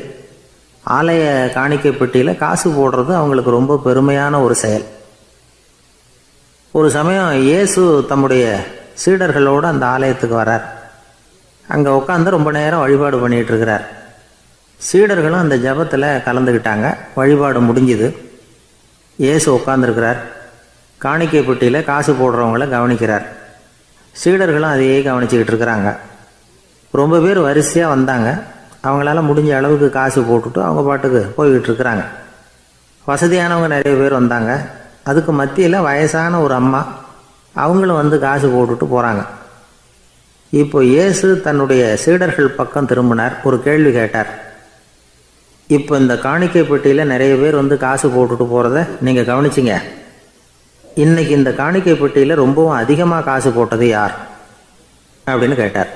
ஆலய காணிக்கை பெட்டியில் காசு போடுறது அவங்களுக்கு ரொம்ப பெருமையான ஒரு செயல். ஒரு சமயம் இயேசு தம்முடைய சீடர்களோடு அந்த ஆலயத்துக்கு வரார். அங்கே உட்காந்து ரொம்ப நேரம் வழிபாடு பண்ணிகிட்டு இருக்கிறார். சீடர்களும் அந்த ஜபத்தில் கலந்துக்கிட்டாங்க. வழிபாடு முடிஞ்சுது. இயேசு உட்காந்துருக்கிறார். காணிக்கை பெட்டியில் காசு போடுறவங்கள கவனிக்கிறார். சீடர்களும் அதையே கவனிச்சுக்கிட்டு இருக்கிறாங்க. ரொம்ப பேர் வரிசையாக வந்தாங்க. அவங்களால முடிஞ்ச அளவுக்கு காசு போட்டுட்டு அவங்க பாட்டுக்கு போய்கிட்டு இருக்கிறாங்க. வசதியானவங்க நிறைய பேர் வந்தாங்க. அதுக்கு மத்தியில் வயசான ஒரு அம்மா, அவங்களும் வந்து காசு போட்டுட்டு போகிறாங்க. இப்போ இயேசு தன்னுடைய சீடர்கள் பக்கம் திரும்பினார். ஒரு கேள்வி கேட்டார். இப்போ இந்த காணிக்கை பெட்டியில் நிறைய பேர் வந்து காசு போட்டுட்டு போகிறத நீங்கள் கவனிச்சிங்க. இன்னைக்கு இந்த காணிக்கை பெட்டியில் ரொம்பவும் அதிகமாக காசு போட்டது யார் அப்படின்னு கேட்டார்.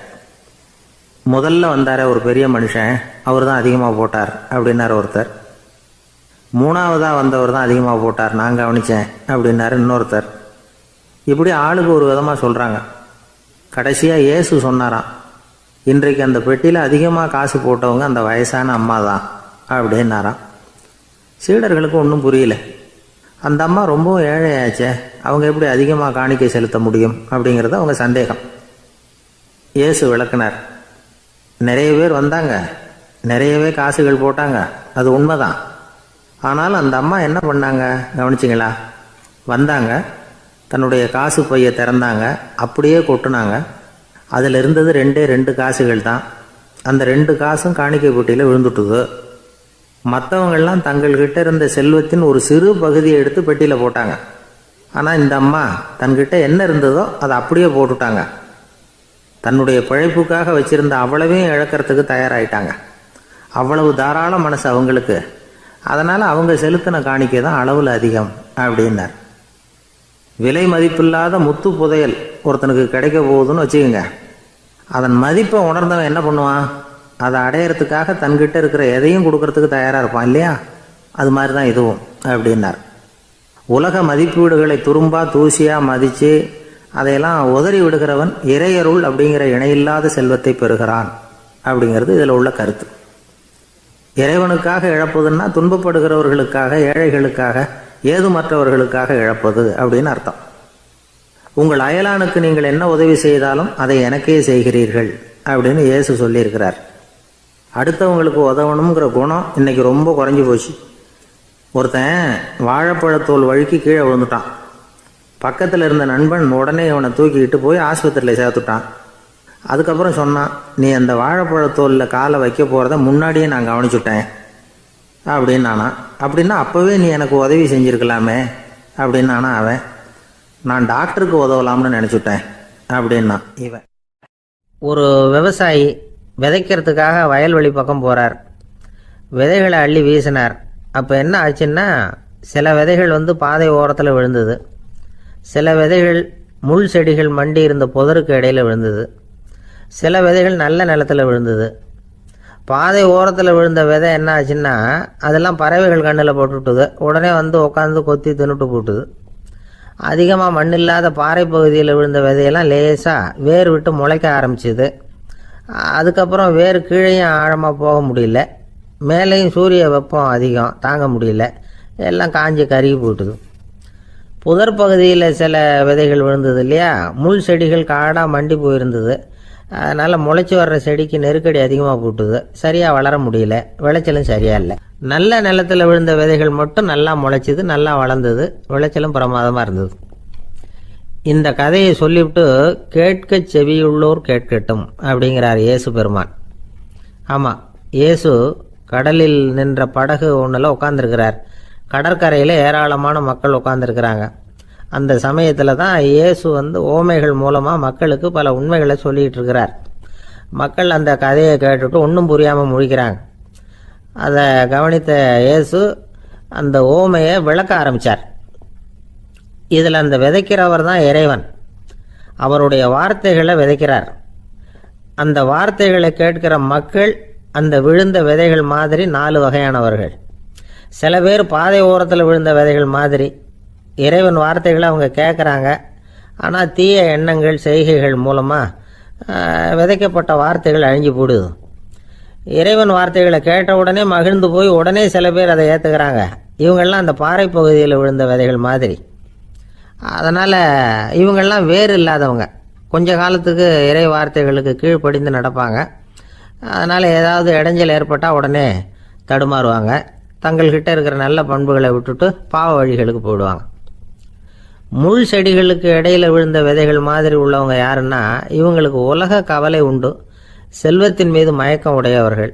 முதல்ல வந்தார ஒரு பெரிய மனுஷன், அவர் தான் அதிகமாக போட்டார் அப்படின்னாரு ஒருத்தர். மூணாவதாக வந்தவர் தான் அதிகமாக போட்டார், நான் கவனித்தேன் அப்படின்னாரு இன்னொருத்தர். இப்படி ஆளுக்கு ஒரு விதமாக சொல்கிறாங்க. கடைசியாக இயேசு சொன்னாராம், இன்றைக்கு அந்த பெட்டியில் அதிகமாக காசு போட்டவங்க அந்த வயசான அம்மா தான் அப்படின்னாராம். சீடர்களுக்கு ஒன்றும் புரியல. அந்த அம்மா ரொம்பவும் ஏழையாச்சே, அவங்க எப்படி அதிகமாக காணிக்கை செலுத்த முடியும் அப்படிங்கிறது அவங்க சந்தேகம். இயேசு விளக்குனார். நிறைய பேர் வந்தாங்க, நிறையவே காசுகள் போட்டாங்க, அது உண்மைதான். ஆனால் அந்த அம்மா என்ன பண்ணாங்க கவனிச்சிங்களா? வந்தாங்க, தன்னுடைய காசு பையை திறந்தாங்க, அப்படியே கொட்டுனாங்க. அதில் இருந்தது ரெண்டு காசுகள் தான். அந்த 2 காசும் காணிக்கை பெட்டியில் விழுந்துட்டுது. மற்றவங்கள்லாம் தங்கள்கிட்ட இருந்த செல்வத்தின் ஒரு சிறு பகுதியை எடுத்து பெட்டியில் போட்டாங்க. ஆனால் இந்த அம்மா தன்கிட்ட என்ன இருந்ததோ அதை அப்படியே போட்டுட்டாங்க. தன்னுடைய பிழைப்புக்காக வச்சிருந்த அவ்வளவையும் இழக்கிறதுக்கு தயாராகிட்டாங்க. அவ்வளவு தாராள மனசு அவங்களுக்கு. அதனால் அவங்க செலுத்தின காணிக்கை தான் அளவில் அதிகம் அப்படின்னார். விலை மதிப்பில்லாத முத்து புதையல் ஒருத்தனுக்கு கிடைக்க போகுதுன்னு வச்சுக்கோங்க. அதன் மதிப்பை உணர்ந்தவன் என்ன பண்ணுவான்? அதை அடையிறதுக்காக தன்கிட்ட இருக்கிற எதையும் கொடுக்கறதுக்கு தயாராக இருப்பான் இல்லையா? அது மாதிரி தான் இதுவும் அப்படின்னார். உலக மதிப்பீடுகளை துரும்பா தூசியாக மதித்து அதையெல்லாம் உதறி விடுகிறவன் இறையருள் அப்படிங்கிற இணையில்லாத செல்வத்தை பெறுகிறான் அப்படிங்கிறது இதில் உள்ள கருத்து. இறைவனுக்காக இழப்பதுன்னா துன்பப்படுகிறவர்களுக்காக, ஏழைகளுக்காக, ஏதுமற்றவர்களுக்காக இழப்பது அப்படின்னு அர்த்தம். உங்கள் அயலானுக்கு நீங்கள் என்ன உதவி செய்தாலும் அதை எனக்கே செய்கிறீர்கள் அப்படின்னு இயேசு சொல்லியிருக்கிறார். அடுத்தவங்களுக்கு உதவணுங்கிற குணம் இன்னைக்கு ரொம்ப குறைஞ்சி போச்சு. ஒருத்தன் வாழைப்பழத்தோல் வழுக்கி கீழே விழுந்துட்டான். பக்கத்தில் இருந்த நண்பன் உடனே அவனை தூக்கிக்கிட்டு போய் ஆஸ்பத்திரியில் சேர்த்துட்டான். அதுக்கப்புறம் சொன்னான், நீ அந்த வாழைப்பழத்தோலில் காலை வைக்க போகிறத முன்னாடியே நான் கவனிச்சுட்டேன் அப்படின்னானா. அப்படின்னா அப்போவே நீ எனக்கு உதவி செஞ்சுருக்கலாமே அப்படின்னானா அவன். நான் டாக்டருக்கு உதவலாம்னு நினச்சிட்டேன் அப்படின்னா இவன். ஒரு விவசாயி விதைக்கிறதுக்காக வயல்வெளி பக்கம் போகிறார். விதைகளை அள்ளி வீசினார். அப்போ என்ன ஆச்சுன்னா, சில விதைகள் வந்து பாதை ஓரத்தில் விழுந்தது, சில விதைகள் முள் செடிகள் மண்டி இருந்த புதருக்கு இடையில் விழுந்தது, சில விதைகள் நல்ல நிலத்தில் விழுந்தது. பாதை ஓரத்தில் விழுந்த விதை என்ன ஆச்சுன்னா, அதெல்லாம் பறவைகள் கண்ணில் போட்டுவிட்டுது. உடனே வந்து உட்காந்து கொத்தி தின்னுட்டு போட்டுது. அதிகமாக மண் இல்லாத பாறை பகுதியில் விழுந்த விதையெல்லாம் லேசாக வேர் விட்டு முளைக்க ஆரம்பிச்சுது. அதுக்கப்புறம் வேர் கீழேயும் ஆழமாக போக முடியல, மேலேயும் சூரிய வெப்பம் அதிகம் தாங்க முடியல, எல்லாம் காஞ்சி கருகி போட்டுது. புதர் பகுதியில் சில விதைகள் விழுந்தது இல்லையா, முள் செடிகள் காடாக மண்டி போயிருந்தது. அதனால் முளைச்சி வர்ற செடிக்கு நெருக்கடி அதிகமாக போட்டுது, சரியாக வளர முடியல, விளைச்சலும் சரியாக இல்லை. நல்ல நிலத்தில் விழுந்த விதைகள் மட்டும் நல்லா முளைச்சிது, நல்லா வளர்ந்தது, விளைச்சலும் பிரமாதமாக இருந்தது. இந்த கதையை சொல்லிவிட்டு கேட்க செவியுள்ளோர் கேட்கட்டும் அப்படிங்கிறார் இயேசு பெருமான். ஆமாம், இயேசு கடலில் நின்ற படகு ஒன்றில் உட்காந்துருக்கிறார். கடற்கரையில் ஏராளமான மக்கள் உட்காந்துருக்கிறாங்க. அந்த சமயத்தில் தான் இயேசு வந்து ஓமைகள் மூலமாக மக்களுக்கு பல உண்மைகளை சொல்லிகிட்டு இருக்கிறார். மக்கள் அந்த கதையை கேட்டுட்டு ஒன்றும் புரியாமல் முழிக்கிறாங்க. அதை கவனித்த இயேசு அந்த ஓமையை விளக்க ஆரம்பித்தார். இதில் அந்த விதைக்கிறவர் தான் இறைவன். அவருடைய வார்த்தைகளை விதைக்கிறார். அந்த வார்த்தைகளை கேட்கிற மக்கள் அந்த விழுந்த விதைகள் மாதிரி 4 வகையானவர்கள். சில பேர் பாதை ஓரத்தில் விழுந்த விதைகள் மாதிரி. இறைவன் வார்த்தைகளை அவங்க கேட்குறாங்க, ஆனால் தீய எண்ணங்கள் செய்கைகள் மூலமாக விதைக்கப்பட்ட வார்த்தைகள் அழிஞ்சு போடுது. இறைவன் வார்த்தைகளை கேட்ட உடனே மகிழ்ந்து போய் உடனே சில பேர் அதை ஏற்றுக்கிறாங்க. இவங்கெல்லாம் அந்த பாறை பகுதியில் விழுந்த விதைகள் மாதிரி. அதனால் இவங்கெல்லாம் வேறு இல்லாதவங்க, கொஞ்ச காலத்துக்கு இறை வார்த்தைகளுக்கு கீழ்ப்படிந்து நடப்பாங்க. அதனால் ஏதாவது இடைஞ்சல் ஏற்பட்டால் உடனே தடுமாறுவாங்க. தங்கள்கிட்ட இருக்கிற நல்ல பண்புகளை விட்டுட்டு பாவ வழிகளுக்கு போயிடுவாங்க. முள் செடிகளுக்கு இடையில் விழுந்த விதைகள் மாதிரி உள்ளவங்க யாருன்னா, இவங்களுக்கு உலக கவலை உண்டு, செல்வத்தின் மீது மயக்கம் உடையவர்கள்.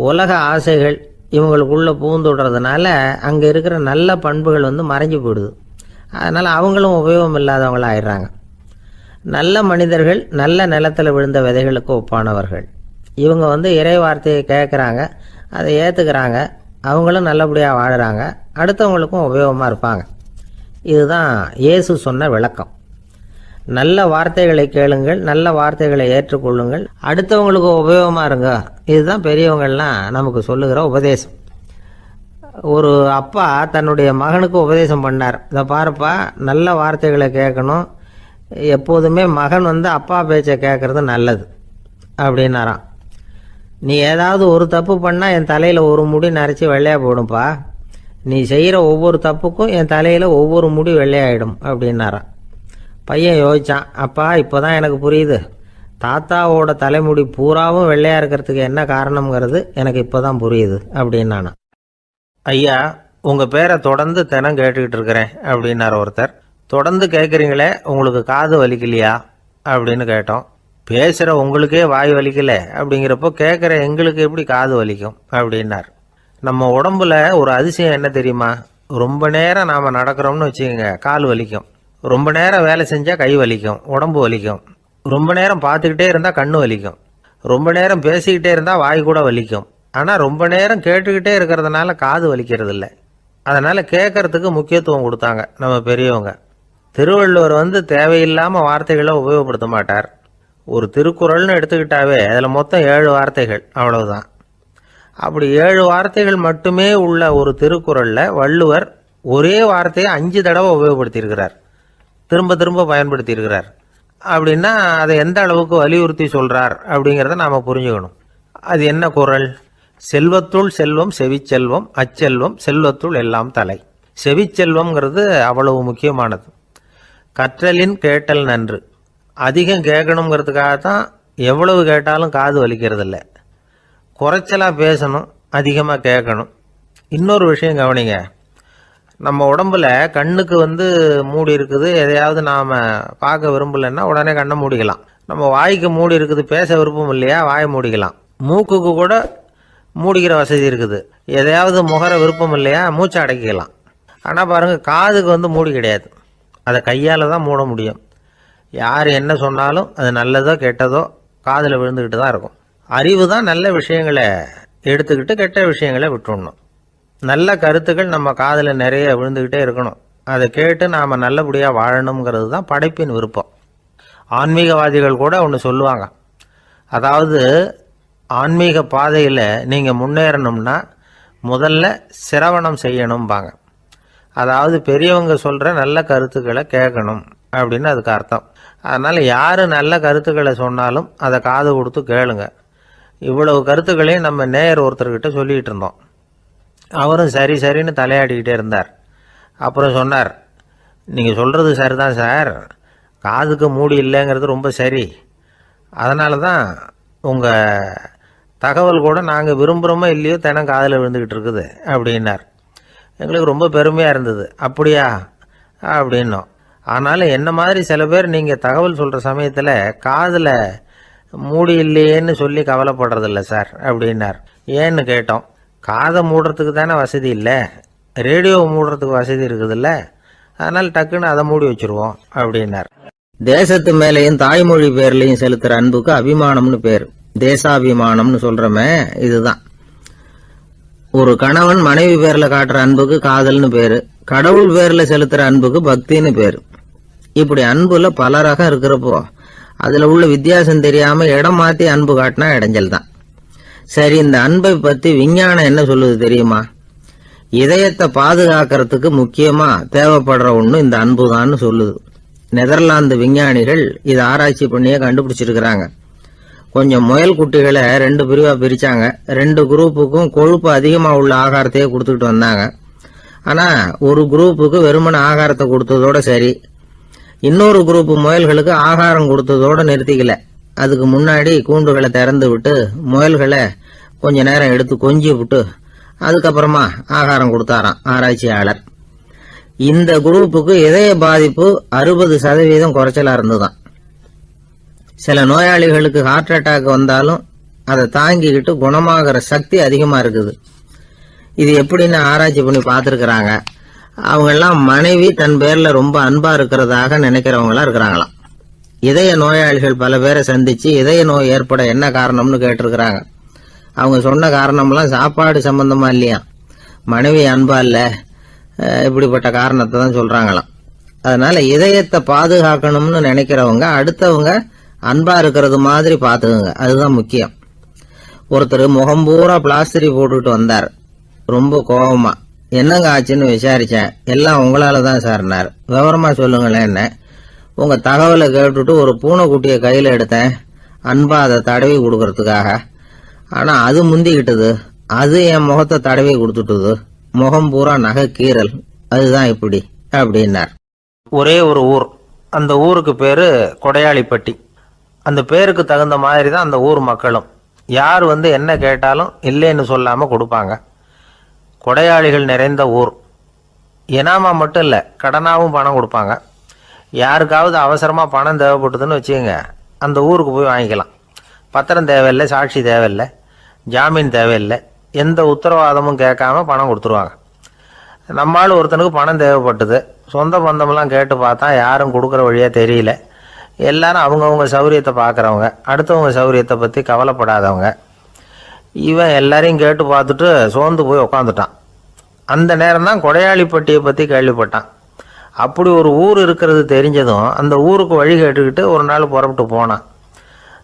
உலக ஆசைகள் இவங்களுக்குள்ள பூந்துடுறதுனால அங்கே இருக்கிற நல்ல பண்புகள் மறைஞ்சு போயிடுது. அதனால் அவங்களும் உபயோகம் இல்லாதவங்கள ஆயிடுறாங்க. நல்ல மனிதர்கள் நல்ல நிலத்தில் விழுந்த விதைகளுக்கு ஒப்பானவர்கள். இவங்க இறை வார்த்தையை கேட்குறாங்க, அதை ஏற்றுக்கிறாங்க, அவங்களும் நல்லபடியாக வாழுறாங்க, அடுத்தவங்களுக்கும் உபயோகமாக இருப்பாங்க. இதுதான் இயேசு சொன்ன விளக்கம். நல்ல வார்த்தைகளை கேளுங்கள், நல்ல வார்த்தைகளை ஏற்றுக்கொள்ளுங்கள், அடுத்தவங்களுக்கு உபயோகமாக இருங்க. இதுதான் பெரியவங்கள்லாம் நமக்கு சொல்லுகிற உபதேசம். ஒரு அப்பா தன்னுடைய மகனுக்கு உபதேசம் பண்ணார். இதை பாருப்பா, நல்ல வார்த்தைகளை கேட்கணும், எப்போதுமே மகன் அப்பா பேச்சை கேட்கறது நல்லது அப்படின்னாராம். நீ ஏதாவது ஒரு தப்பு பண்ணால் என் தலையில் ஒரு முடி நரைச்சி வெள்ளையாக போடும்பா, நீ செய்கிற ஒவ்வொரு தப்புக்கும் என் தலையில் ஒவ்வொரு முடி வெள்ளையாயிடும் அப்படின்னாராம். பையன் யோசிச்சான், அப்பா இப்போதான் எனக்கு புரியுது, தாத்தாவோட தலைமுடி பூராவும் வெள்ளையாக இருக்கிறதுக்கு என்ன காரணம்ங்கிறது எனக்கு இப்போ தான் புரியுது அப்படின்னானா. ஐயா, உங்கள் பேரை தொடர்ந்து தினம் கேட்டுக்கிட்டு இருக்கிறேன் அப்படின்னார் ஒருத்தர். தொடர்ந்து கேட்குறீங்களே, உங்களுக்கு காது வலிக்கலையா அப்படின்னு கேட்டோம். பேசுகிற உங்களுக்கே வாய் வலிக்கல அப்படிங்கிறப்போ கேட்குற எங்களுக்கு எப்படி காது வலிக்கும் அப்படின்னார். நம்ம உடம்புல ஒரு அதிசயம் என்ன தெரியுமா? ரொம்ப நேரம் நாம் நடக்கிறோம்னு வச்சுக்கோங்க, கால் வலிக்கும். ரொம்ப நேரம் வேலை செஞ்சால் கை வலிக்கும், உடம்பு வலிக்கும். ரொம்ப நேரம் பார்த்துக்கிட்டே இருந்தால் கண்ணு வலிக்கும். ரொம்ப நேரம் பேசிக்கிட்டே இருந்தால் வாய் கூட வலிக்கும். ஆனால் ரொம்ப நேரம் கேட்டுக்கிட்டே இருக்கிறதுனால காது வலிக்கிறது இல்லை. அதனால் கேட்கறதுக்கு முக்கியத்துவம் கொடுத்தாங்க நம்ம பெரியவங்க. திருவள்ளுவர் தேவையில்லாமல் வார்த்தைகளை உபயோகப்படுத்த மாட்டார். ஒரு திருக்குறள்னு எடுத்துக்கிட்டாவே அதில் மொத்தம் 7 வார்த்தைகள், அவ்வளவுதான். அப்படி 7 வார்த்தைகள் மட்டுமே உள்ள ஒரு திருக்குறளில் வள்ளுவர் ஒரே வார்த்தையை 5 தடவை உபயோகப்படுத்தியிருக்கிறார், திரும்ப திரும்ப பயன்படுத்தியிருக்கிறார். அப்படின்னா அதை எந்த அளவுக்கு வலியுறுத்தி சொல்கிறார் அப்படிங்கிறத நாம் புரிஞ்சுக்கணும். அது என்ன குறள்? செல்வத்துள் செல்வம் செவிச்செல்வம், அச்செல்வம் செல்வத்துள் எல்லாம் தலை. செவிச்செல்வம்ங்கிறது அவ்வளவு முக்கியமானது. கற்றலின் கேட்டல் நன்று. அதிகம் கேட்கணுங்கிறதுக்காகத்தான் எவ்வளவு கேட்டாலும் காது வலிக்கிறது இல்லை. குறைச்சலாக பேசணும், அதிகமாக கேட்கணும். இன்னொரு விஷயம் கவனிங்க, நம்ம உடம்புல கண்ணுக்கு மூடி இருக்குது, எதையாவது நாம் பார்க்க விரும்பலைன்னா உடனே கண்ணை மூடிக்கலாம். நம்ம வாய்க்கு மூடி இருக்குது, பேச விருப்பம் இல்லையா, வாயை மூடிக்கலாம். மூக்குக்கு கூட மூடிக்கிற வசதி இருக்குது, எதையாவது முகர விருப்பம் இல்லையா, மூச்சை அடக்கிக்கலாம். ஆனால் பாருங்கள், காதுக்கு மூடி கிடையாது, அதை கையால் தான் மூட முடியும். யார் என்ன சொன்னாலும் அது நல்லதோ கெட்டதோ காதில் விழுந்துக்கிட்டு தான் இருக்கும். அறிவு தான் நல்ல விஷயங்களை எடுத்துக்கிட்டு கெட்ட விஷயங்களை விட்டுடணும். நல்ல கருத்துக்கள் நம்ம காதில் நிறைய விழுந்துக்கிட்டே இருக்கணும். அதை கேட்டு நாம் நல்லபடியாக வாழணுங்கிறது தான் படைப்பின் விருப்பம். ஆன்மீகவாதிகள் கூட ஒன்று சொல்லுவாங்க, அதாவது ஆன்மீக பாதையில் நீங்கள் முன்னேறணும்னா முதல்ல சிரவணம் செய்யணும்பாங்க. அதாவது பெரியவங்க சொல்கிற நல்ல கருத்துக்களை கேட்கணும் அப்படின்னு அதுக்கு அர்த்தம். அதனால் யார் நல்ல கருத்துக்களை சொன்னாலும் அதை காது கொடுத்து கேளுங்க. இவ்வளவு கருத்துக்களையும் நம்ம நேயர் ஒருத்தர்கிட்ட சொல்லிகிட்டு இருந்தோம். அவரும் சரி சரின்னு தலையாடிக்கிட்டே இருந்தார். அப்புறம் சொன்னார், நீங்கள் சொல்கிறது சரிதான் சார், காதுக்கு மூடி இல்லைங்கிறது ரொம்ப சரி, அதனால தான் உங்கள் தகவல் கூட நாங்கள் விரும்புகிறோமோ இல்லையோ தினம் காதில் விழுந்துக்கிட்டு இருக்குது அப்படின்னார். எங்களுக்கு ரொம்ப பெருமையாக இருந்தது. அப்படியா அப்படின்னோம். ஆனாலும் என்ன மாதிரி சில பேர் நீங்கள் தகவல் சொல்கிற சமயத்தில் காதில் மூடி இல்லையேன்னு சொல்லி கவலைப்படுறதில்ல சார் அப்படின்னார். ஏன்னு கேட்டோம். காதை மூடுறதுக்கு தானே வசதி இல்லை, ரேடியோவை மூடுறதுக்கு வசதி இருக்குதுல்ல, அதனால் டக்குன்னு அதை மூடி வச்சுருவோம் அப்படின்னார். தேசத்து மேலேயும் தாய்மொழி பேர்லையும் செலுத்துகிற அன்புக்கு அபிமானம்னு பேர், தேசாபிமானம்னு சொல்கிறோமே இதுதான். ஒரு கணவன் மனைவி பேரில் காட்டுற அன்புக்கு காதல்னு பேர், கடவுள் பேரில் செலுத்துகிற அன்புக்கு பக்தின்னு பேர். இப்படி அன்புல பல ரகம் இருக்கிறப்போ அதில் உள்ள வித்தியாசம் தெரியாமல் இடம் மாற்றி அன்பு காட்டினா இடைஞ்சல் தான். சரி, இந்த அன்பை பற்றி விஞ்ஞானம் என்ன சொல்லுது தெரியுமா? இதயத்தை பாதுகாக்கிறதுக்கு முக்கியமாக தேவைப்படுற ஒன்று இந்த அன்பு தான்னு சொல்லுது. நெதர்லாந்து விஞ்ஞானிகள் இதை ஆராய்ச்சி பண்ணியே கண்டுபிடிச்சிருக்கிறாங்க. கொஞ்சம் முயல் குட்டிகளை 2 பிரிவாக பிரித்தாங்க. 2 குரூப்புக்கும் கொழுப்பு அதிகமாக உள்ள ஆகாரத்தையே கொடுத்துக்கிட்டு வந்தாங்க. ஆனால் ஒரு குரூப்புக்கு வெறுமன ஆகாரத்தை கொடுத்ததோட சரி, இன்னொரு குரூப்பு முயல்களுக்கு ஆகாரம் கொடுத்ததோடு நிறுத்திக்கல. அதுக்கு முன்னாடி கூண்டுகளை திறந்து விட்டு முயல்களை கொஞ்ச நேரம் எடுத்து கொஞ்சி விட்டு அதுக்கப்புறமா ஆகாரம் கொடுத்தாராம் ஆராய்ச்சியாளர். இந்த குரூப்புக்கு இதய பாதிப்பு 60% குறைச்சலா இருந்துதான். சில நோயாளிகளுக்கு ஹார்ட் அட்டாக் வந்தாலும் அதை தாங்கிக்கிட்டு குணமாகிற சக்தி அதிகமா இருக்குது. இது எப்படின்னு ஆராய்ச்சி பண்ணி பார்த்துருக்குறாங்க. அவங்கெல்லாம் மனைவி தன் பேர்ல ரொம்ப அன்பா இருக்கிறதாக நினைக்கிறவங்களா இருக்கிறாங்களாம். இதய நோயாளிகள் பல பேரை சந்திச்சு இதய நோய் ஏற்பட என்ன காரணம்னு கேட்டிருக்கிறாங்க. அவங்க சொன்ன காரணம்லாம் சாப்பாடு சம்பந்தமா இல்லையா, மனைவி அன்பா இல்ல, இப்படிப்பட்ட காரணத்தை தான் சொல்றாங்களாம். அதனால இதயத்தை பாதுகாக்கணும்னு நினைக்கிறவங்க அடுத்தவங்க அன்பா இருக்கிறது மாதிரி பாத்துக்குங்க, அதுதான் முக்கியம். ஒருத்தர் முகம் பூரா பிளாஸ்டரி போட்டுட்டு வந்தார். ரொம்ப கோபமா, என்னங்க ஆச்சுன்னு விசாரிச்சேன். எல்லாம் உங்களால தான் சார்னார். விவரமா சொல்லுங்களேன். என்ன உங்க தகவலை கேட்டுட்டு ஒரு பூனைக்குட்டியை கையில எடுத்தேன், அன்பா அதை தடவி கொடுக்கறதுக்காக. ஆனா அது முந்திக்கிட்டது, அது என் முகத்தை தடவி கொடுத்துட்டுது. முகம் பூரா நகை கீறல், அதுதான் இப்படி அப்படின்னார். ஒரே ஒரு ஊர், அந்த ஊருக்கு பேரு கொடையாளிப்பட்டி. அந்த பேருக்கு தகுந்த மாதிரி தான் அந்த ஊர் மக்களும். யார் வந்து என்ன கேட்டாலும் இல்லைன்னு சொல்லாம கொடுப்பாங்க. கொடையாளிகள் நிறைந்த ஊர். இனாமா மட்டும் இல்லை, கடனாவும் பணம் கொடுப்பாங்க. யாருக்காவது அவசரமா பணம் தேவைப்பட்டதுன்னு வச்சுக்கோங்க, அந்த ஊருக்கு போய் வாங்கிக்கலாம். பத்திரம் தேவையில்லை, சாட்சி தேவையில்லை, ஜாமீன் தேவையில்லை, எந்த உத்தரவாதமும் கேட்காம பணம் கொடுத்துருவாங்க. நம்மளால் ஒருத்தனுக்கு பணம் தேவைப்பட்டது, சொந்த பந்தமெல்லாம் கேட்டு பார்த்தா யாரும் கொடுக்குற வழியா தெரியல. எல்லாரும் அவங்கவுங்க சௌரியத்தை பார்க்குறவங்க, அடுத்தவங்க சௌரியத்தை பற்றி கவலைப்படாதவங்க. இவன் எல்லாரையும் கேட்டு பார்த்துட்டு சோர்ந்து போய் உக்காந்துட்டான். அந்த நேரம் தான் கொடையாளிப்பட்டியை பற்றி கேள்விப்பட்டான். அப்படி ஒரு ஊர் இருக்கிறது தெரிஞ்சதும் அந்த ஊருக்கு வழி கேட்டுக்கிட்டு ஒரு நாள் புறப்பட்டு போனான்.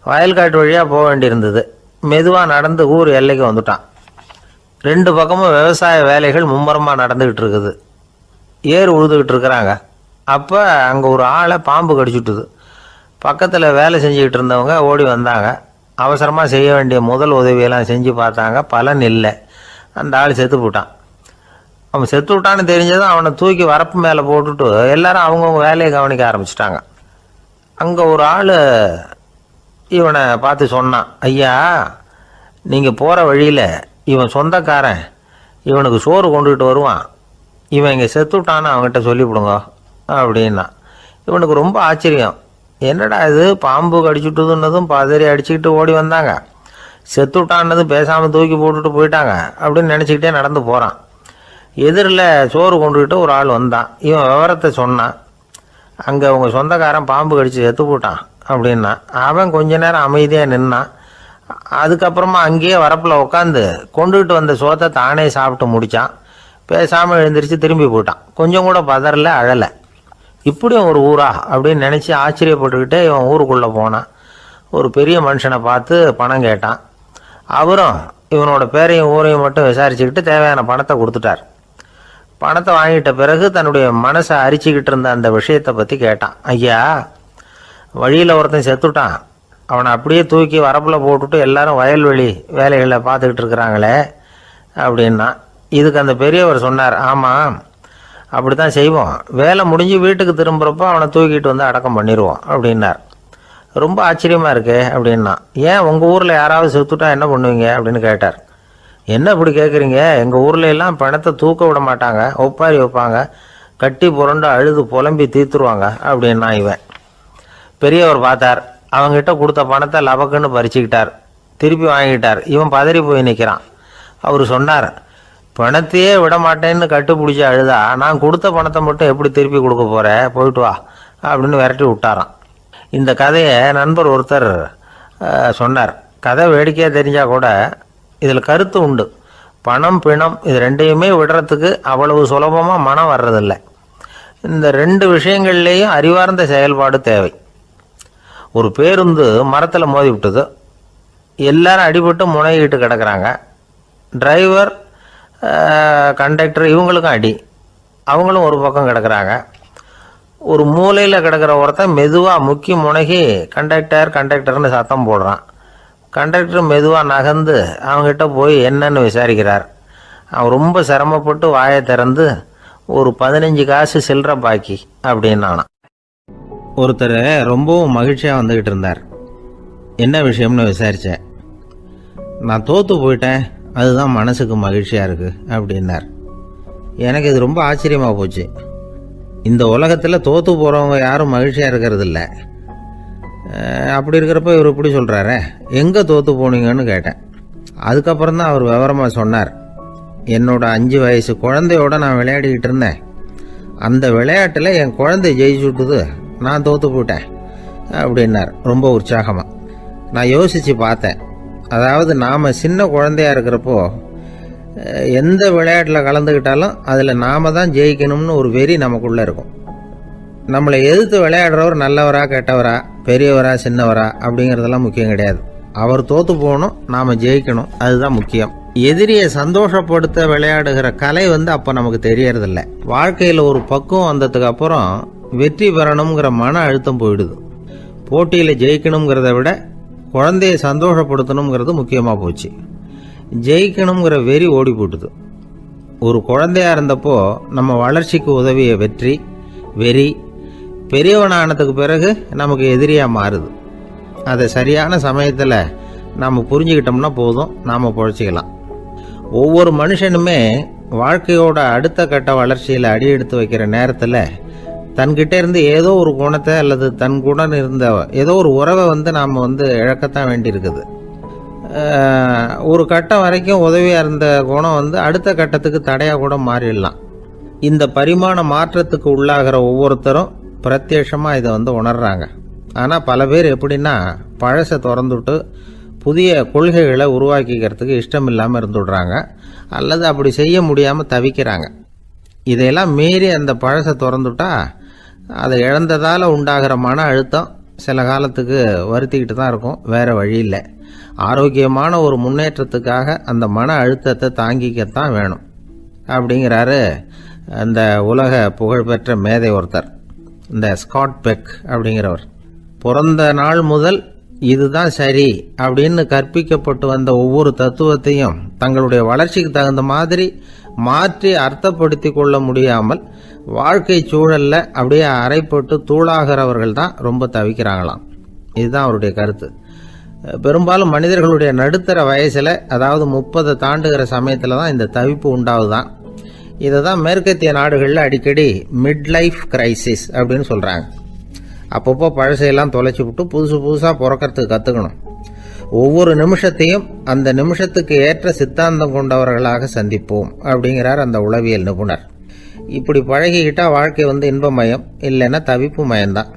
வயல்காட்டு வழியாக போக வேண்டியிருந்தது. மெதுவாக நடந்து ஊர் எல்லைக்கு வந்துட்டான். ரெண்டு பக்கமும் விவசாய வேலைகள் மும்முரமாக நடந்துக்கிட்டு இருக்குது. ஏர் உழுதுகிட்டு இருக்கிறாங்க. அப்போ அங்கே ஒரு ஆளை பாம்பு கடிச்சுட்டுது. பக்கத்தில் வேலை செஞ்சுக்கிட்டு இருந்தவங்க ஓடி வந்தாங்க. அவசரமாக செய்ய வேண்டிய முதல் உதவியெல்லாம் செஞ்சு பார்த்தாங்க, பலன் இல்லை. அந்த ஆள் செத்து போட்டான். அவன் செத்து விட்டான்னு தெரிஞ்சதும் அவனை தூக்கி வரப்பு மேலே போட்டுட்டு எல்லாரும் அவங்கவுங்க வேலையை கவனிக்க ஆரம்பிச்சிட்டாங்க. அங்கே ஒரு ஆள் இவனை பார்த்து சொன்னான், ஐயா, நீங்கள் போகிற வழியில் இவன் சொந்தக்காரன், இவனுக்கு சோறு கொண்டுகிட்டு வருவான், இவன் இங்கே செத்து விட்டான்னு அவங்ககிட்ட சொல்லிவிடுங்க அப்படின்னா. இவனுக்கு ரொம்ப ஆச்சரியம். என்னடா இது, பாம்பு கடிச்சுட்டுதுன்னதும் பதறி அடிச்சுக்கிட்டு ஓடி வந்தாங்க, செத்து விட்டான்னதும் பேசாமல் தூக்கி போட்டுட்டு போயிட்டாங்க அப்படின்னு நினச்சிக்கிட்டே நடந்து போகிறான். எதிரில் சோறு கொண்டுக்கிட்டு ஒரு ஆள் வந்தான். இவன் விவரத்தை சொன்னான். அங்கே அவங்க சொந்தக்காரன் பாம்பு கடிச்சு செத்து போட்டான் அப்படின்னா. அவன் கொஞ்ச நேரம் அமைதியாக நின்னான். அதுக்கப்புறமா அங்கேயே வரப்பில் உட்காந்து கொண்டுகிட்டு வந்த சோத்தை தானே சாப்பிட்டு முடித்தான். பேசாமல் எழுந்திரிச்சு திரும்பி போயிட்டான். கொஞ்சம் கூட பதறல, அழலை. இப்படியும் ஒரு ஊரா அப்படின்னு நினச்சி ஆச்சரியப்பட்டுக்கிட்டே இவன் ஊருக்குள்ளே போனான். ஒரு பெரிய மனுஷனை பார்த்து பணம் கேட்டான். அவரும் இவனோட பேரையும் ஊரையும் மட்டும் விசாரிச்சுக்கிட்டு தேவையான பணத்தை கொடுத்துட்டார். பணத்தை வாங்கிட்ட பிறகு தன்னுடைய மனசை அரிச்சுக்கிட்டு இருந்த அந்த விஷயத்தை பற்றி கேட்டான். ஐயா, வழியில் ஒருத்தன் செத்துட்டான், அவனை அப்படியே தூக்கி வரப்பில் போட்டுட்டு எல்லாரும் வயல்வெளி வேலைகளை பார்த்துக்கிட்டு இருக்கிறாங்களே அப்படின்னா. இதுக்கு அந்த பெரியவர் சொன்னார், ஆமாம், அப்படி தான் செய்வோம். வேலை முடிஞ்சு வீட்டுக்கு திரும்புகிறப்போ அவனை தூக்கிட்டு வந்து அடக்கம் பண்ணிடுவோம் அப்படின்னார். ரொம்ப ஆச்சரியமாக இருக்கே அப்படின்னா. ஏன் உங்கள் ஊரில் யாராவது செத்துட்டா என்ன பண்ணுவீங்க அப்படின்னு கேட்டார். என்ன இப்படி கேட்குறீங்க, எங்கள் ஊரில் எல்லாம் பணத்தை தூக்க விட மாட்டாங்க, ஒப்பாரி வைப்பாங்க, கட்டி புரண்டு அழுது புலம்பி தீர்த்துருவாங்க அப்படின்னா. இவன் பெரியவர் பார்த்தார். அவங்ககிட்ட கொடுத்த பணத்தை லபக்குன்னு பறிச்சுக்கிட்டார். திருப்பி வாங்கிட்டார். இவன் பதறி போய் நிற்கிறான். அவர் சொன்னார், பணத்தையே விட மாட்டேன்னு கட்டுப்பிடிச்சி அழுதா நான் கொடுத்த பணத்தை மட்டும் எப்படி திருப்பி கொடுக்க போகிறேன், போயிட்டு வா அப்படின்னு விரட்டி விட்டாராம். இந்த கதையை நண்பர் ஒருத்தர் சொன்னார். கதை வேடிக்கையாக தெரிஞ்சால் கூட இதில் கருத்து உண்டு. பணம் பிணம் இது ரெண்டையுமே விடுறதுக்கு அவ்வளவு சுலபமாக மனம் வர்றதில்லை. இந்த ரெண்டு விஷயங்கள்லேயும் அறிவார்ந்த செயல்பாடு தேவை. ஒரு பேருந்து மரத்தில் மோதி விட்டது. எல்லாரும் அடிபட்டு முனைகிட்டு கிடக்கிறாங்க. டிரைவர், கண்டக்டர் இவங்களுக்கும் அடி. அவங்களும் ஒரு பக்கம் கிடக்கிறாங்க. ஒரு மூலையில் கிடக்கிற ஒருத்தன் மெதுவாக முக்கி முனகி கண்டக்டர்னு சத்தம் போடுறான். கண்டக்டர் மெதுவாக நகர்ந்து அவங்ககிட்ட போய் என்னன்னு விசாரிக்கிறார். அவன் ரொம்ப சிரமப்பட்டு வாயை திறந்து ஒரு 15 காசு சில்லற பாக்கி அப்படின்னானா. ஒருத்தர் ரொம்பவும் மகிழ்ச்சியாக வந்துக்கிட்டு இருந்தார். என்ன விஷயம்னு விசாரித்தேன். நான் தோற்று போயிட்டேன், அதுதான் மனசுக்கு மகிழ்ச்சியாக இருக்குது அப்படின்னார். எனக்கு இது ரொம்ப ஆச்சரியமாக போச்சு. இந்த உலகத்தில் தோற்று போகிறவங்க யாரும் மகிழ்ச்சியாக இருக்கிறது இல்லை. அப்படி இருக்கிறப்ப இவர் இப்படி சொல்கிறாரே, எங்கே தோற்று போனீங்கன்னு கேட்டேன். அதுக்கப்புறம் தான் அவர் விவரமாக சொன்னார். என்னோட 5 வயசு குழந்தையோட நான் விளையாடிக்கிட்டு இருந்தேன். அந்த விளையாட்டில் என் குழந்தை ஜெயிச்சுட்டுது, நான் தோற்று போயிட்டேன் அப்படின்னார் ரொம்ப உற்சாகமாக. நான் யோசித்து பார்த்தேன். அதாவது நாம் சின்ன குழந்தையாக இருக்கிறப்போ எந்த விளையாட்டில் கலந்துக்கிட்டாலும் அதில் நாம் தான் ஜெயிக்கணும்னு ஒரு வெறி நமக்குள்ளே இருக்கும். நம்மளை எதிர்த்து விளையாடுறவர் நல்லவரா கெட்டவரா, பெரியவரா சின்னவரா அப்படிங்கிறதெல்லாம் முக்கியம் கிடையாது. அவர் தோற்று போகணும், நாம் ஜெயிக்கணும், அதுதான் முக்கியம். எதிரியை சந்தோஷப்படுத்த விளையாடுகிற கலை அப்போ நமக்கு தெரியறதில்ல. வாழ்க்கையில் ஒரு பக்குவம் வந்ததுக்கு அப்புறம் வெற்றி பெறணுங்கிற மன அழுத்தம் போயிடுது. போட்டியில் ஜெயிக்கணுங்கிறத விட குழந்தையை சந்தோஷப்படுத்தணுங்கிறது முக்கியமாக போச்சு. ஜெயிக்கணுங்கிற வெறி ஓடி போட்டுது. ஒரு குழந்தையாக இருந்தப்போ நம்ம வளர்ச்சிக்கு உதவிய வெறி பெரியவனானதுக்கு பிறகு நமக்கு எதிரியாக மாறுது. அதை சரியான சமயத்தில் நாம் புரிஞ்சுக்கிட்டோம்னா போதும், நாம் பொழைச்சிக்கலாம். ஒவ்வொரு மனுஷனுமே வாழ்க்கையோட அடுத்த கட்ட வளர்ச்சியில் அடி எடுத்து வைக்கிற நேரத்தில் தன்கிட்ட இருந்து ஏதோ ஒரு குணத்தை அல்லது தன் குணம் இருந்த ஏதோ ஒரு உறவை நாம் இழக்கத்தான் வேண்டியிருக்குது. ஒரு கட்டம் வரைக்கும் உதவியாக இருந்த குணம் அடுத்த கட்டத்துக்கு தடையாக கூட மாறிடலாம். இந்த பரிமாண மாற்றத்துக்கு உள்ளாகிற ஒவ்வொருத்தரும் பிரத்யட்சமாக இதை உணர்றாங்க. ஆனால் பல பேர் எப்படின்னா பழசை திறந்துவிட்டு புதிய கொள்கைகளை உருவாக்கிக்கிறதுக்கு இஷ்டம் இல்லாமல் இருந்துடுறாங்க, அல்லது அப்படி செய்ய முடியாமல் தவிக்கிறாங்க. இதையெல்லாம் மீறி அந்த பழசை திறந்துட்டா அதை இழந்ததால் உண்டாகிற மன அழுத்தம் சில காலத்துக்கு வருத்திக்கிட்டு தான் இருக்கும், வேறு வழி இல்லை. ஆரோக்கியமான ஒரு முன்னேற்றத்துக்காக அந்த மன அழுத்தத்தை தாங்கிக்கத்தான் வேணும் அப்படிங்கிறாரு அந்த உலக புகழ்பெற்ற மேதை ஒருத்தர், இந்த ஸ்காட் பெக் அப்படிங்கிறவர். பிறந்த நாள் முதல் இதுதான் சரி அப்படின்னு கற்பிக்கப்பட்டு வந்த ஒவ்வொரு தத்துவத்தையும் தங்களுடைய வளர்ச்சிக்கு தகுந்த மாதிரி மாற்றி அர்த்தப்படுத்தி கொள்ள முடியாமல் வாழ்க்கை சூழல்ல அப்படியே அரைப்பட்டு தூளாகிறவர்கள் தான் ரொம்ப தவிக்கிறாங்களாம். இதுதான் அவருடைய கருத்து. பெரும்பாலும் மனிதர்களுடைய நடுத்தர வயசில், அதாவது 30 தாண்டுகிற சமயத்தில் தான் இந்த தவிப்பு உண்டாகுதான். இதை தான் மேற்கத்திய நாடுகளில் அடிக்கடி மிட் லைஃப் கிரைசிஸ் அப்படின்னு சொல்கிறாங்க. அப்பப்போ பழசையெல்லாம் தொலைச்சி விட்டு புதுசாக பிறக்கிறதுக்கு கற்றுக்கணும். ஒவ்வொரு நிமிஷத்தையும் அந்த நிமிஷத்துக்கு ஏற்ற சித்தாந்தம் கொண்டவர்களாக சந்திப்போம் அப்படிங்கிறார் அந்த உளவியல் நிபுணர். இப்படி பழகிக்கிட்டால் வாழ்க்கை இன்பமயம், இல்லைன்னா தவிப்பு மயம்தான்.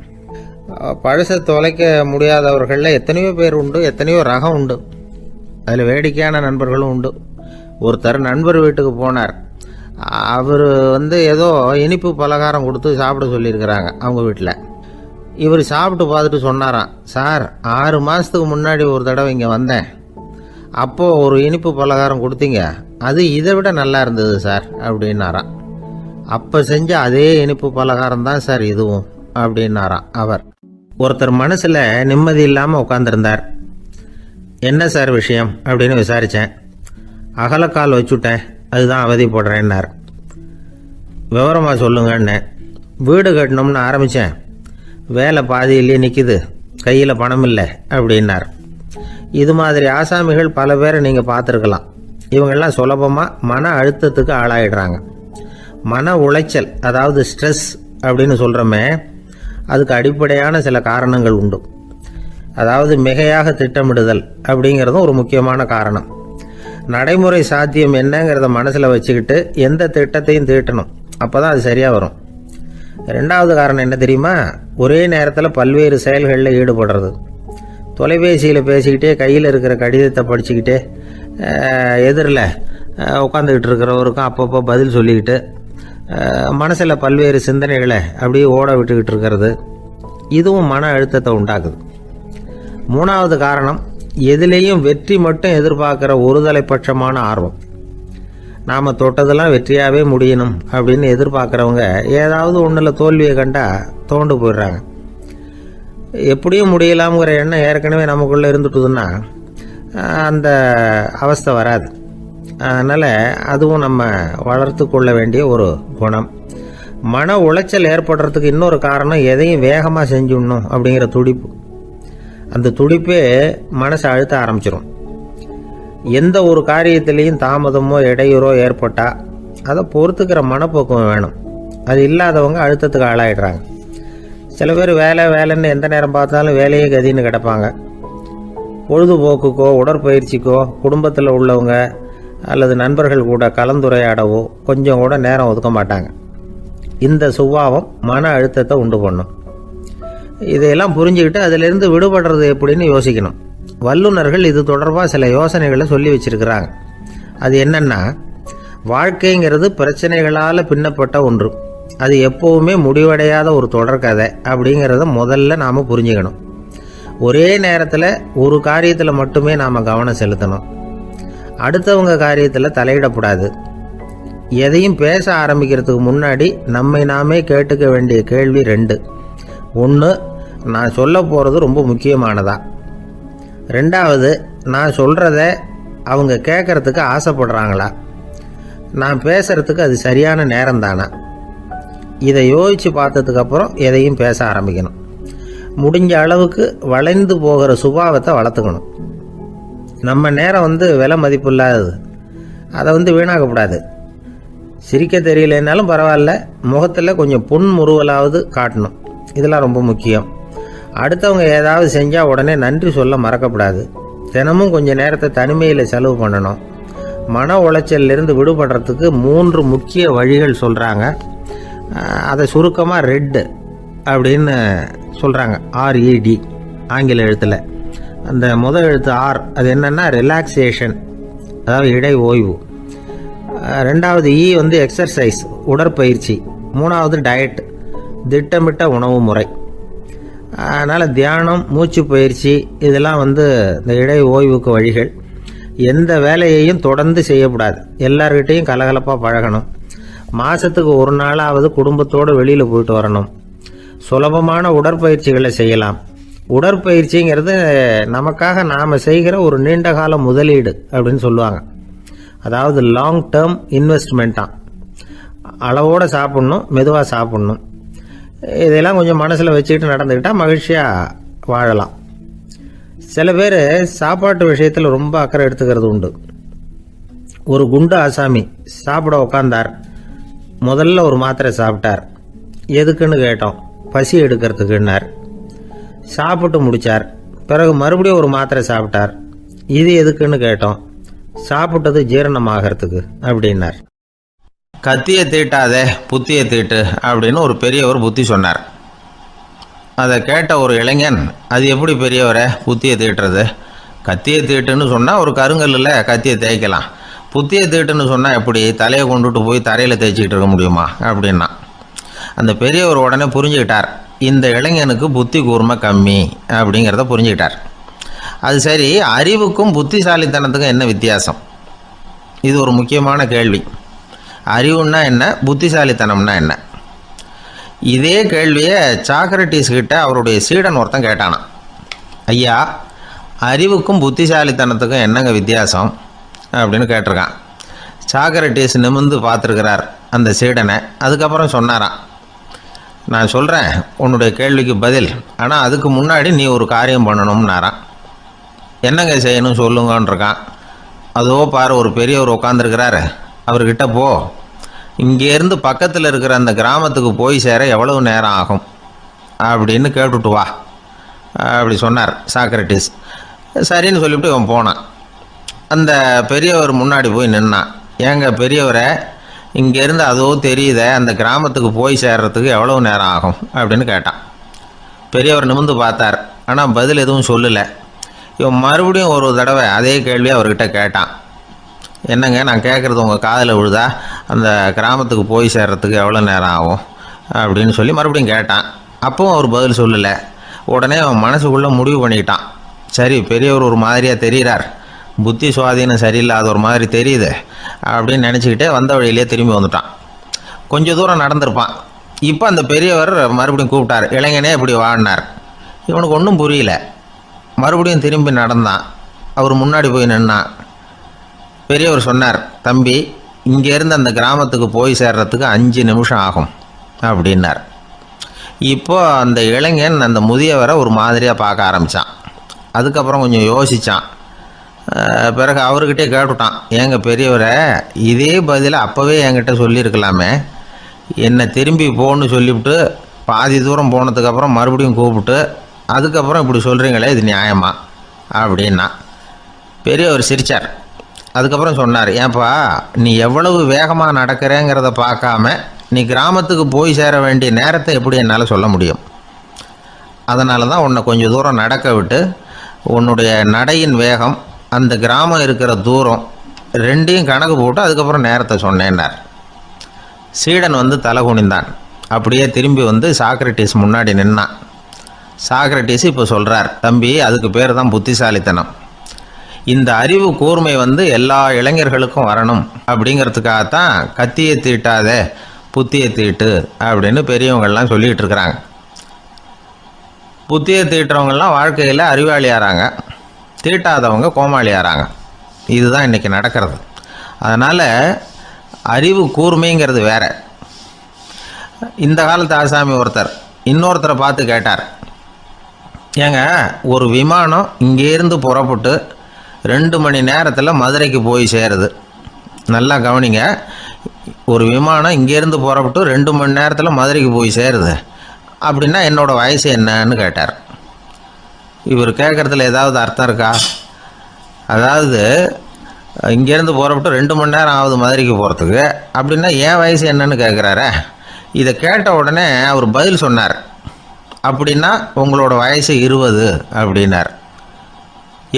பழசை தொலைக்க முடியாதவர்களில் எத்தனையோ பேர் உண்டு, எத்தனையோ ரகம் உண்டு. அதில் வேடிக்கையான நண்பர்களும் உண்டு. ஒருத்தர் நண்பர் வீட்டுக்கு போனார். அவர் ஏதோ இனிப்பு பலகாரம் கொடுத்து சாப்பிட சொல்லியிருக்கிறாங்க அவங்க வீட்டில். இவர் சாப்பிட்டு பார்த்துட்டு சொன்னாராம், சார் 6 மாதத்துக்கு முன்னாடி ஒரு தடவை இங்கே வந்தேன், அப்போது ஒரு இனிப்பு பலகாரம் கொடுத்தீங்க, அது இதை விட நல்லா இருந்தது சார் அப்படின்னாராம். அப்போ செஞ்ச அதே இனிப்பு பலகாரம் தான் சார் இதுவும் அப்படின்னாராம் அவர். ஒருத்தர் மனசில் நிம்மதி இல்லாமல் உட்காந்துருந்தார். என்ன சார் விஷயம் அப்படின்னு விசாரித்தேன். அகலக்கால் வச்சுட்டேன், அதுதான் அவதிப்படுறேன்னார். விவரமாக சொல்லுங்கன்னு. வீடு கட்டணும்னு ஆரம்பித்தேன், வேலை பாதியிலே நிற்கிது, கையில் பணம் இல்லை அப்படின்னார். இது மாதிரி ஆசாமிகள் பல பேரை நீங்கள் பார்த்துருக்கலாம். இவங்கெல்லாம் சுலபமாக மன அழுத்தத்துக்கு ஆளாயிடுறாங்க. மன உளைச்சல், அதாவது ஸ்ட்ரெஸ் அப்படின்னு சொல்கிறோமே, அதுக்கு அடிப்படையான சில காரணங்கள் உண்டு. அதாவது மிகையாக திட்டமிடுதல் அப்படிங்கிறதும் ஒரு முக்கியமான காரணம். நடைமுறை சாத்தியம் என்னங்கிறத மனசில் வச்சுக்கிட்டு எந்த திட்டத்தையும் தீட்டணும், அப்போ தான் அது சரியாக வரும். 2வது காரணம் என்ன தெரியுமா? ஒரே நேரத்தில் பல்வேறு செயல்களில் ஈடுபடுறது. தொலைபேசியில் பேசிக்கிட்டே கையில் இருக்கிற கடிதத்தை படிச்சுக்கிட்டே எதிரில் உட்காந்துக்கிட்டு இருக்கிறவருக்கும் அப்பப்போ பதில் சொல்லிக்கிட்டு மனசில் பல்வேறு சிந்தனைகளை அப்படியே ஓட விட்டுக்கிட்டு இருக்கிறது, இதுவும் மன அழுத்தத்தை உண்டாக்குது. 3வது காரணம், எதிலேயும் வெற்றி மட்டும் எதிர்பார்க்குற ஒருதலைப்பட்சமான ஆர்வம். நாம் தொட்டதெல்லாம் வெற்றியாகவே முடியணும் அப்படின்னு எதிர்பார்க்குறவங்க ஏதாவது ஒன்றில் தோல்வியை கண்டால் தோண்டு போயிடுறாங்க. எப்படியும் முடியலாம்ங்கிற எண்ணம் ஏற்கனவே நமக்குள்ளே இருந்துட்டுதுன்னா அந்த அவஸ்தை வராது. அதனால் அதுவும் நம்ம வளர்த்து கொள்ள வேண்டிய ஒரு குணம். மன உளைச்சல் ஏற்படுறதுக்கு இன்னொரு காரணம், எதையும் வேகமாக செஞ்சுடணும் அப்படிங்கிற துடிப்பு. அந்த துடிப்பே மனசை அழுத்த ஆரம்பிச்சிடும். எந்த ஒரு காரியத்திலையும் தாமதமோ இடையூறோ ஏற்பட்டால் அதை பொறுத்துக்கிற மனப்போக்கம் வேணும். அது இல்லாதவங்க அழுத்தத்துக்கு ஆளாயிடுறாங்க. சில பேர் வேலைன்னு எந்த நேரம் பார்த்தாலும் வேலையே கதின்னு கிடப்பாங்க. பொழுதுபோக்குக்கோ உடற்பயிற்சிக்கோ குடும்பத்தில் உள்ளவங்க அல்லது நண்பர்கள் கூட கலந்துரையாடவோ கொஞ்சம் கூட நேரம் ஒதுக்க மாட்டாங்க. இந்த சுபாவம் மன அழுத்தத்தை உண்டு பண்ணும். இதையெல்லாம் புரிஞ்சுக்கிட்டு அதிலிருந்து விடுபடுறது எப்படின்னு யோசிக்கணும். வல்லுநர்கள் இது தொடர்பாக சில யோசனைகளை சொல்லி வச்சிருக்கிறாங்க. அது என்னன்னா, வாழ்க்கைங்கிறது பிரச்சனைகளால் பின்னப்பட்ட ஒன்று. அது எப்போவுமே முடிவடையாத ஒரு தொடர்கதை அப்படிங்கிறத முதல்ல நாம் புரிஞ்சுக்கணும். ஒரே நேரத்தில் ஒரு காரியத்தில் மட்டுமே நாம் கவனம் செலுத்தணும். அடுத்தவங்க காரியத்தில் தலையிடக்கூடாது. எதையும் பேச ஆரம்பிக்கிறதுக்கு முன்னாடி நம்மை நாமே கேட்டுக்க வேண்டிய கேள்வி 2. 1, நான் சொல்ல போகிறது ரொம்ப முக்கியமானதா? 2வது, நான் சொல்கிறத அவங்க கேட்கறதுக்கு ஆசைப்படுறாங்களா? நான் பேசுகிறதுக்கு அது சரியான நேரம் தானா? இதை யோசித்து பார்த்ததுக்கப்புறம் எதையும் பேச ஆரம்பிக்கணும். முடிஞ்ச அளவுக்கு வளைந்து போகிற சுபாவத்தை வளர்த்துக்கணும். நம்ம நேரம் விலை மதிப்பு இல்லாதது. அதை வீணாக்கக்கூடாது. சிரிக்க தெரியலனாலும் பரவாயில்ல, முகத்தில் கொஞ்சம் புன்முறுவலாவது காட்டணும். இதெல்லாம் ரொம்ப முக்கியம். அடுத்தவங்க ஏதாவது செஞ்சால் உடனே நன்றி சொல்ல மறக்கக்கூடாது. தினமும் கொஞ்சம் நேரத்தை தனிமையில் செலவு பண்ணணும். மன உளைச்சலிருந்து விடுபடுறதுக்கு 3 முக்கிய வழிகள் சொல்கிறாங்க. அதை சுருக்கமாக ரெட் அப்படின்னு சொல்கிறாங்க. RED ஆங்கில எழுத்தில். அந்த முதல் எழுத்து R, அது என்னென்னா ரிலாக்ஸேஷன், அதாவது இடை ஓய்வு. 2வது E எக்ஸர்சைஸ், உடற்பயிற்சி. 3வது டயட், திட்டமிட்ட உணவு முறை. அதனால் தியானம், மூச்சு பயிற்சி இதெல்லாம் இந்த இடை ஓய்வுக்கு வழிகள். எந்த வேலையையும் தொடர்ந்து செய்யக்கூடாது. எல்லார்கிட்டையும் கலகலப்பாக பழகணும். மாதத்துக்கு ஒரு நாளாவது குடும்பத்தோடு வெளியில் போயிட்டு வரணும். சுலபமான உடற்பயிற்சிகளை செய்யலாம். உடற்பயிற்சிங்கிறது நமக்காக நாம் செய்கிற ஒரு நீண்டகால முதலீடு அப்படின்னு சொல்லுவாங்க. அதாவது லாங் டேர்ம் இன்வெஸ்ட்மெண்ட்டாக. அளவோடு சாப்பிட்ணும், மெதுவாக சாப்பிட்ணும். இதெல்லாம் கொஞ்சம் மனசில் வச்சுக்கிட்டு நடந்துக்கிட்டால் மகிழ்ச்சியாக வாழலாம். சில பேர் சாப்பாட்டு விஷயத்தில் ரொம்ப அக்கறை எடுத்துக்கிறது உண்டு. ஒரு குண்டு ஆசாமி சாப்பிட உக்காந்தார். முதல்ல ஒரு மாத்திரை சாப்பிட்டார். எதுக்குன்னு கேட்டோம். பசி எடுக்கிறதுக்குன்னார். சாப்பிட்டு முடித்தார். பிறகு மறுபடியும் ஒரு மாத்திரை சாப்பிட்டார். இது எதுக்குன்னு கேட்டோம். சாப்பிட்டது ஜீரணமாகறதுக்கு அப்படின்னார். கத்தியை தீட்டாதே புத்தியை தீட்டு அப்படின்னு ஒரு பெரியவர் புத்தி சொன்னார். அதை கேட்ட ஒரு இளைஞன், அது எப்படி பெரியவரை புத்தியை தீட்டுறது? கத்தியை தீட்டுன்னு சொன்னால் ஒரு கருங்கல்லில் கத்தியை தேய்க்கலாம். புத்தியை தீட்டுன்னு சொன்னால் எப்படி தலையை கொண்டுட்டு போய் தரையில் தேய்ச்சிக்கிட்டு இருக்க முடியுமா அப்படின்னா. அந்த பெரியவர் உடனே புரிஞ்சுக்கிட்டார், இந்த இளைஞனுக்கு புத்தி கூர்மை கம்மி அப்படிங்கிறத புரிஞ்சுக்கிட்டார். அது சரி, அறிவுக்கும் புத்திசாலித்தனத்துக்கும் என்ன வித்தியாசம்? இது ஒரு முக்கியமான கேள்வி. அறிவுன்னா என்ன, புத்திசாலித்தனம்னா என்ன? இதே கேள்வியை சாக்ரட்டிஸ் கிட்ட அவருடைய சீடன் ஒருத்தன் கேட்டானான். ஐயா, அறிவுக்கும் புத்திசாலித்தனத்துக்கும் என்னங்க வித்தியாசம் அப்படின்னு கேட்டிருக்கான். சாக்ரட்டிஸ் நிமிர்ந்து பார்த்துருக்கிறார் அந்த சீடனை. அதுக்கப்புறம் சொன்னாராம், நான் சொல்கிறேன் உன்னுடைய கேள்விக்கு பதில், ஆனால் அதுக்கு முன்னாடி நீ ஒரு காரியம் பண்ணணும்னாரான். என்னங்க செய்யணும் சொல்லுங்கன்றிருக்கான். அதோ பாரு, ஒரு பெரியவர் உட்காந்துருக்கிறாரு, அவர்கிட்ட போ, இங்கேருந்து பக்கத்தில் இருக்கிற அந்த கிராமத்துக்கு போய் சேர எவ்வளவு நேரம் ஆகும் அப்படின்னு கேட்டுட்டு வா அப்படி சொன்னார் சாக்ரட்டிஸ். சரின்னு சொல்லிவிட்டு இவன் போனான். அந்த பெரியவர் முன்னாடி போய் நின்னான். ஏங்க பெரியவரை, இங்கேருந்து அதோ தெரியுத அந்த கிராமத்துக்கு போய் சேர்றதுக்கு எவ்வளவு நேரம் ஆகும் அப்படின்னு கேட்டான். பெரியவர் நிமிர்ந்து பார்த்தார், ஆனால் பதில் எதுவும் சொல்லலை. இவன் மறுபடியும் ஒரு தடவை அதே கேள்வியை அவர்கிட்ட கேட்டான். என்னங்க, நான் கேட்குறது உங்கள் காதில் விழுதா? அந்த கிராமத்துக்கு போய் சேர்றதுக்கு எவ்வளோ நேரம் ஆகும் அப்படின்னு சொல்லி மறுபடியும் கேட்டான். அப்பவும் அவர் பதில் சொல்லலை. உடனே அவன் மனசுக்குள்ளே முடிவு பண்ணிக்கிட்டான், சரி பெரியவர் ஒரு மாதிரியாக தெரிகிறார், புத்தி சுவாதீனம் சரியில்லாத ஒரு மாதிரி தெரியுது அப்படின்னு நினச்சிக்கிட்டே வந்த வழியிலே திரும்பி வந்துட்டான். கொஞ்சம் தூரம் நடந்திருப்பான். இப்போ அந்த பெரியவர் மறுபடியும் கூப்பிட்டார், இளைஞனே இப்படி வாழ்னார். இவனுக்கு ஒன்றும் புரியல. மறுபடியும் திரும்பி நடந்தான். அவர் முன்னாடி போய் நின்னான். பெரியவர் சொன்னார், தம்பி, இங்கேருந்து அந்த கிராமத்துக்கு போய் சேர்றதுக்கு 5 நிமிஷம் ஆகும் அப்படின்னார். இப்போ அந்த இளைஞன் அந்த முதியவரை ஒரு மாதிரியாக பார்க்க ஆரம்பித்தான். அதுக்கப்புறம் கொஞ்சம் யோசித்தான். பிறகு அவர்கிட்டே கேட்டுட்டான், ஏங்க பெரியவரை, இதே பதிலை அப்போவே என்கிட்ட சொல்லியிருக்கலாமே, என்னை திரும்பி போன்னு சொல்லிவிட்டு பாதி தூரம் போனதுக்கப்புறம் மறுபடியும் கூப்பிட்டு அதுக்கப்புறம் இப்படி சொல்கிறீங்களே இது நியாயமா அப்படின்னா பெரியவர் சிரித்தார். அதுக்கப்புறம் சொன்னார், ஏன்பா நீ எவ்வளவு வேகமாக நடக்கிறேங்கிறத பார்க்காம நீ கிராமத்துக்கு போய் சேர வேண்டிய நேரத்தை எப்படி என்னால் சொல்ல முடியும்? அதனால தான் உன்னை கொஞ்சம் தூரம் நடக்க விட்டு உன்னுடைய நடையின் வேகம், அந்த கிராமம் இருக்கிற தூரம் ரெண்டையும் கணக்கு போட்டு அதுக்கப்புறம் நேரத்தை சொன்னேன்னார். சீடன் வந்து தலை குனிந்தான். அப்படியே திரும்பி வந்து சாக்ரட்டிஸ் முன்னாடி நின்னான். சாக்ரட்டிஸ் இப்போ சொல்கிறார், தம்பி அதுக்கு பேர் தான் புத்திசாலித்தனம். இந்த அறிவு கூர்மை வந்து எல்லா இளைஞர்களுக்கும் வரணும் அப்படிங்கிறதுக்காகத்தான் கத்தியை தீட்டாத புத்தியை தீட்டு அப்படின்னு பெரியவங்கள்லாம் சொல்லிகிட்டு இருக்கிறாங்க. புத்தியை தீட்டுறவங்கெல்லாம் வாழ்க்கையில் அறிவாளியாகிறாங்க, தீட்டாதவங்க கோமாளியாகிறாங்க. இதுதான் இன்றைக்கி நடக்கிறது. அதனால் அறிவு கூர்மைங்கிறது வேற. இந்த காலத்து ஆசாமி ஒருத்தர் இன்னொருத்தரை பார்த்து கேட்டார், ஏங்க ஒரு விமானம் இங்கேருந்து புறப்பட்டு 2 மணி நேரத்தில் மதுரைக்கு போய் சேருது. நல்லா கவனிங்க, ஒரு விமானம் இங்கேருந்து புறப்பட்டு 2 மணி நேரத்தில் மதுரைக்கு போய் சேருது அப்படின்னா என்னோடய வயசு என்னன்னு கேட்டார். இவர் கேட்குறதுல ஏதாவது அர்த்தம் இருக்கா? அதாவது இங்கேருந்து புறப்பட்டு 2 மணி நேரம் ஆகுது மதுரைக்கு போகிறதுக்கு, அப்படின்னா என் வயசு என்னன்னு கேட்குறாரு. இதை கேட்ட உடனே அவர் பதில் சொன்னார், அப்படின்னா உங்களோட வயசு 20 அப்படின்னார்.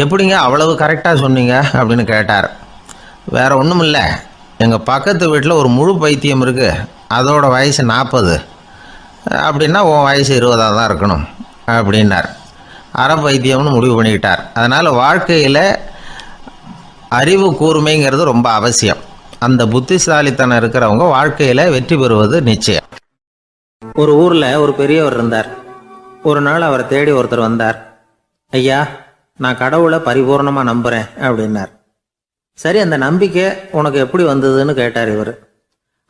எப்படிங்க அவ்வளவு கரெக்டாக சொன்னீங்க அப்படின்னு கேட்டார். வேறு ஒன்றும் இல்லை, எங்கள் பக்கத்து வீட்டில் ஒரு முழு பைத்தியம் இருக்குது, அதோட வயசு 40, அப்படின்னா உன் வயசு 20 தான் இருக்கணும் அப்படின்னார். அரை பைத்தியம்னு முடிவு பண்ணிக்கிட்டார். அதனால் வாழ்க்கையில் அறிவு கூர்மைங்கிறது ரொம்ப அவசியம். அந்த புத்திசாலித்தனம் இருக்கிறவங்க வாழ்க்கையில் வெற்றி பெறுவது நிச்சயம். ஒரு ஊரில் ஒரு பெரியவர் இருந்தார். ஒரு நாள் அவரை தேடி ஒருத்தர் வந்தார். ஐயா, நான் கடவுளை பரிபூர்ணமாக நம்புகிறேன் அப்படின்னார். சரி, அந்த நம்பிக்கை உனக்கு எப்படி வந்ததுன்னு கேட்டார் இவர்.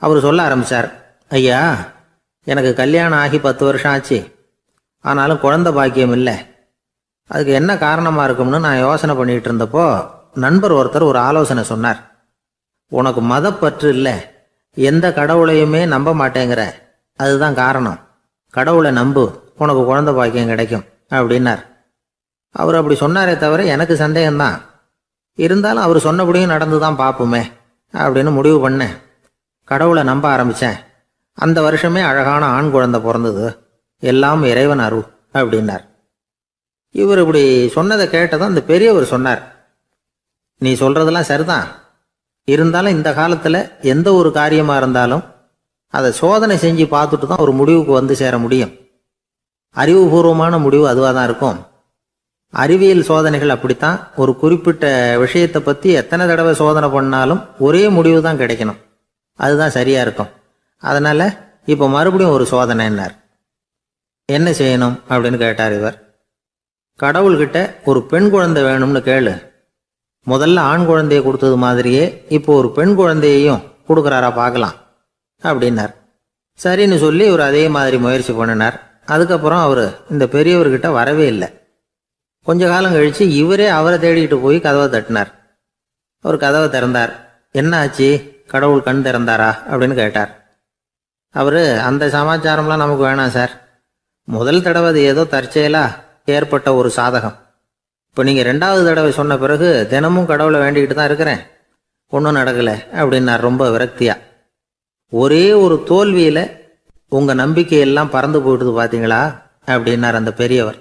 அவர் சொல்ல ஆரம்பித்தார், ஐயா எனக்கு கல்யாணம் ஆகி 10 வருஷம் ஆச்சு, ஆனாலும் குழந்தை பாக்கியம் இல்லை. அதுக்கு என்ன காரணமாக இருக்கும்னு நான் யோசனை பண்ணிகிட்டு இருந்தப்போ நண்பர் ஒருத்தர் ஒரு ஆலோசனை சொன்னார். உனக்கு மதப்பற்று இல்லை, எந்த கடவுளையுமே நம்ப மாட்டேங்கிற, அதுதான் காரணம். கடவுளை நம்பு, உனக்கு குழந்தை பாக்கியம் கிடைக்கும் அப்படின்னார். அவர் அப்படி சொன்னாரே தவிர எனக்கு சந்தேகம்தான். இருந்தாலும் அவர் சொன்னபடியும் நடந்து தான் பார்ப்போமே அப்படின்னு முடிவு பண்ணேன். கடவுளை நம்ப ஆரம்பித்தேன். அந்த வருஷமே அழகான ஆண் குழந்தை பிறந்தது. எல்லாம் இறைவன் அருள் அப்படின்னார். இவர் இப்படி சொன்னதை கேட்டதும் அந்த பெரியவர் சொன்னார், நீ சொல்கிறதெல்லாம் சரிதான், இருந்தாலும் இந்த காலத்தில் எந்த ஒரு காரியமாக இருந்தாலும் அதை சோதனை செஞ்சு பார்த்துட்டு தான் ஒரு முடிவுக்கு வந்து சேர முடியும். அறிவுபூர்வமான முடிவு அதுவாக தான் இருக்கும். அறிவியல் சோதனைகள் அப்படித்தான். ஒரு குறிப்பிட்ட விஷயத்தை பற்றி எத்தனை தடவை சோதனை பண்ணாலும் ஒரே முடிவு தான் கிடைக்கணும், அதுதான் சரியாக இருக்கும். அதனால் இப்போ மறுபடியும் ஒரு சோதனைன்னார். என்ன செய்யணும் அப்படின்னு கேட்டார் இவர். கடவுள்கிட்ட ஒரு பெண் குழந்தை வேணும்னு கேளு. முதல்ல ஆண் குழந்தையை கொடுத்தது மாதிரியே இப்போ ஒரு பெண் குழந்தையையும் கொடுக்குறாரா பார்க்கலாம் அப்படின்னார். சரின்னு சொல்லி இவர் அதே மாதிரி முயற்சி பண்ணினார். அதுக்கப்புறம் அவர் இந்த பெரியவர்கிட்ட வரவே இல்லை. கொஞ்ச காலம் கழித்து இவரே அவரை தேடிட்டு போய் கதவை தட்டினார். அவர் கதவை திறந்தார். என்ன ஆச்சு, கடவுள் கண் திறந்தாரா அப்படின்னு கேட்டார். அவர், அந்த சமாச்சாரம்லாம் நமக்கு வேணாம் சார், முதல் தடவை அது ஏதோ தற்செயலாக ஏற்பட்ட ஒரு சாதகம். இப்போ நீங்கள் 2வது தடவை சொன்ன பிறகு தினமும் கடவுளை வேண்டிக்கிட்டு தான் இருக்கிறேன், ஒன்றும் நடக்கலை அப்படின்னார் ரொம்ப விரக்தியாக. ஒரே ஒரு தோல்வியில் உங்கள் நம்பிக்கையெல்லாம் பறந்து போயிடுது பார்த்தீங்களா அப்படின்னார் அந்த பெரியவர்.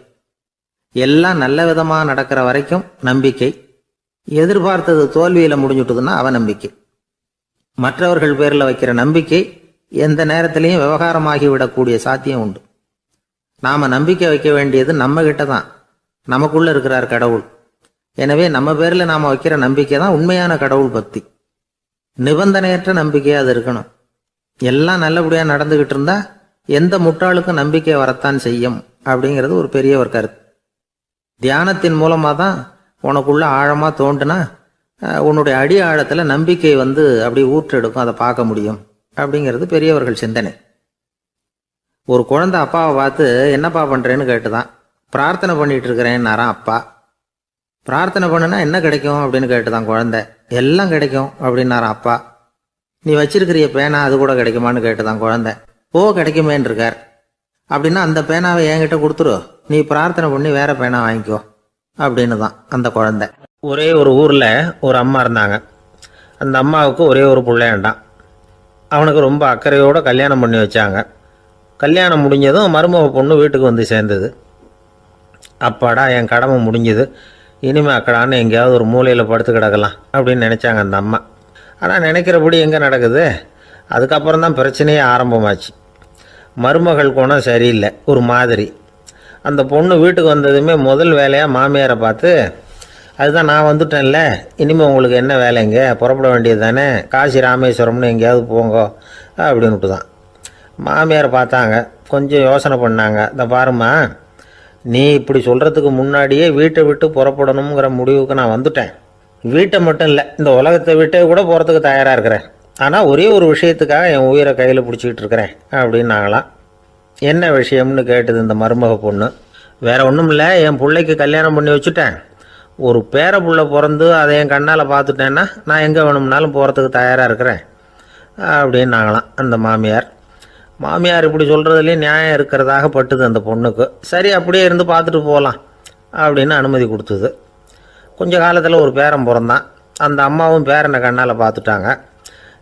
எல்லாம் நல்ல விதமாக நடக்கிற வரைக்கும் நம்பிக்கை, எதிர்பார்த்தது தோல்வியில் முடிஞ்சுட்டுதுன்னா அவநம்பிக்கை. மற்றவர்கள் பேரில் வைக்கிற நம்பிக்கை எந்த நேரத்திலையும் விவகாரமாகி விடக்கூடிய சாத்தியம் உண்டு. நாம் நம்பிக்கை வைக்க வேண்டியது நம்ம கிட்ட தான், நமக்குள்ளே இருக்கிறார் கடவுள். எனவே நம்ம பேரில் நாம் வைக்கிற நம்பிக்கை தான் உண்மையான கடவுள் பக்தி. நிபந்தனையற்ற நம்பிக்கையாக அது இருக்கணும். எல்லாம் நல்லபடியாக நடந்துக்கிட்டு இருந்தா எந்த முட்டாளுக்கும் நம்பிக்கை வரத்தான் செய்யும் அப்படிங்கிறது ஒரு பெரியவர் கருத்து. தியானத்தின் மூலமாக தான் உனக்குள்ள ஆழமாக தோண்டுனா உன்னுடைய அடி ஆழத்தில் நம்பிக்கை வந்து அப்படி ஊற்றெடுக்கும், அதை பார்க்க முடியும் அப்படிங்கிறது பெரியவர்கள் சிந்தனை. ஒரு குழந்தை அப்பாவை பார்த்து என்னப்பா பண்ணுறேன்னு கேட்டுதான். பிரார்த்தனை பண்ணிட்டு இருக்கிறேன்னாராம் அப்பா. பிரார்த்தனை பண்ணுனா என்ன கிடைக்கும் அப்படின்னு கேட்டுதான் குழந்தை. எல்லாம் கிடைக்கும் அப்படின்னாராம் அப்பா. நீ வச்சிருக்கிறிய பேனா அது கூட கிடைக்குமான்னு கேட்டுதான் குழந்தை. கிடைக்குமேன்னு இருக்கார். அப்படின்னா அந்த பேனாவை என்கிட்ட கொடுத்துரு, நீ பிரார்த்தனை பண்ணி வேற பேனா வாங்கிக்கோ அப்படின்னு தான் அந்த குழந்தை. ஒரே ஒரு ஊரில் ஒரு அம்மா இருந்தாங்க. அந்த அம்மாவுக்கு ஒரே ஒரு பிள்ளையாண்டான். அவனுக்கு ரொம்ப அக்கறையோடு கல்யாணம் பண்ணி வச்சாங்க. கல்யாணம் முடிஞ்சதும் மருமக பொண்ணு வீட்டுக்கு வந்து சேர்ந்தது. அப்பாடா, என் கடமை முடிஞ்சுது, இனிமேல் அக்கடான்னு எங்கேயாவது ஒரு மூலையில் படுத்து கிடக்கலாம் அப்படின்னு நினச்சாங்க அந்த அம்மா. ஆனால் நினைக்கிறபடி எங்கே நடக்குது? அதுக்கப்புறம் தான் பிரச்சனையே ஆரம்பமாச்சு. மருமகள் குணம் சரியில்லை, ஒரு மாதிரி. அந்த பொண்ணு வீட்டுக்கு வந்ததுமே முதல் வேலையாக மாமியாரை பார்த்து, அதுதான் நான் வந்துட்டேன்ல, இனிமேல் உங்களுக்கு என்ன வேலைங்க, புறப்பட வேண்டியது தானே, காசி ராமேஸ்வரம்னு எங்கேயாவது போங்க அப்படின்ட்டு தான். மாமியார் பார்த்தாங்க, கொஞ்சம் யோசனை பண்ணாங்க. இந்த பாருமா, நீ இப்படி சொல்கிறதுக்கு முன்னாடியே வீட்டை விட்டு புறப்படணுங்கிற முடிவுக்கு நான் வந்துட்டேன். வீட்டை மட்டும் இல்லை, இந்த உலகத்தை விட்டே கூட போகிறதுக்கு தயாராக இருக்கிறேன். ஆனால் ஒரே ஒரு விஷயத்துக்காக என் உயிரை கையில் பிடிச்சிக்கிட்டு இருக்கிறேன் அப்படின்னாங்களாம். என்ன விஷயம்னு கேட்டது இந்த மருமக பொண்ணு. வேற ஒன்றும் இல்லை, என் பிள்ளைக்கு கல்யாணம் பண்ணி வச்சுட்டேன். ஒரு பேர புள்ள பிறந்து அதை என் கண்ணால் பார்த்துட்டேன்னா நான் எங்கே வேணும்னாலும் போகிறதுக்கு தயாராக இருக்கிறேன் அப்படின்னாங்களாம் அந்த மாமியார். மாமியார் இப்படி சொல்கிறதுலேயே நியாயம் இருக்கிறதாக பட்டுது அந்த பொண்ணுக்கு. சரி, அப்படியே இருந்து பார்த்துட்டு போகலாம் அப்படின்னு அனுமதி கொடுத்தது. கொஞ்ச காலத்தில் ஒரு பேரன் பிறந்தான். அந்த அம்மாவும் பேரனை கண்ணால் பார்த்துட்டாங்க.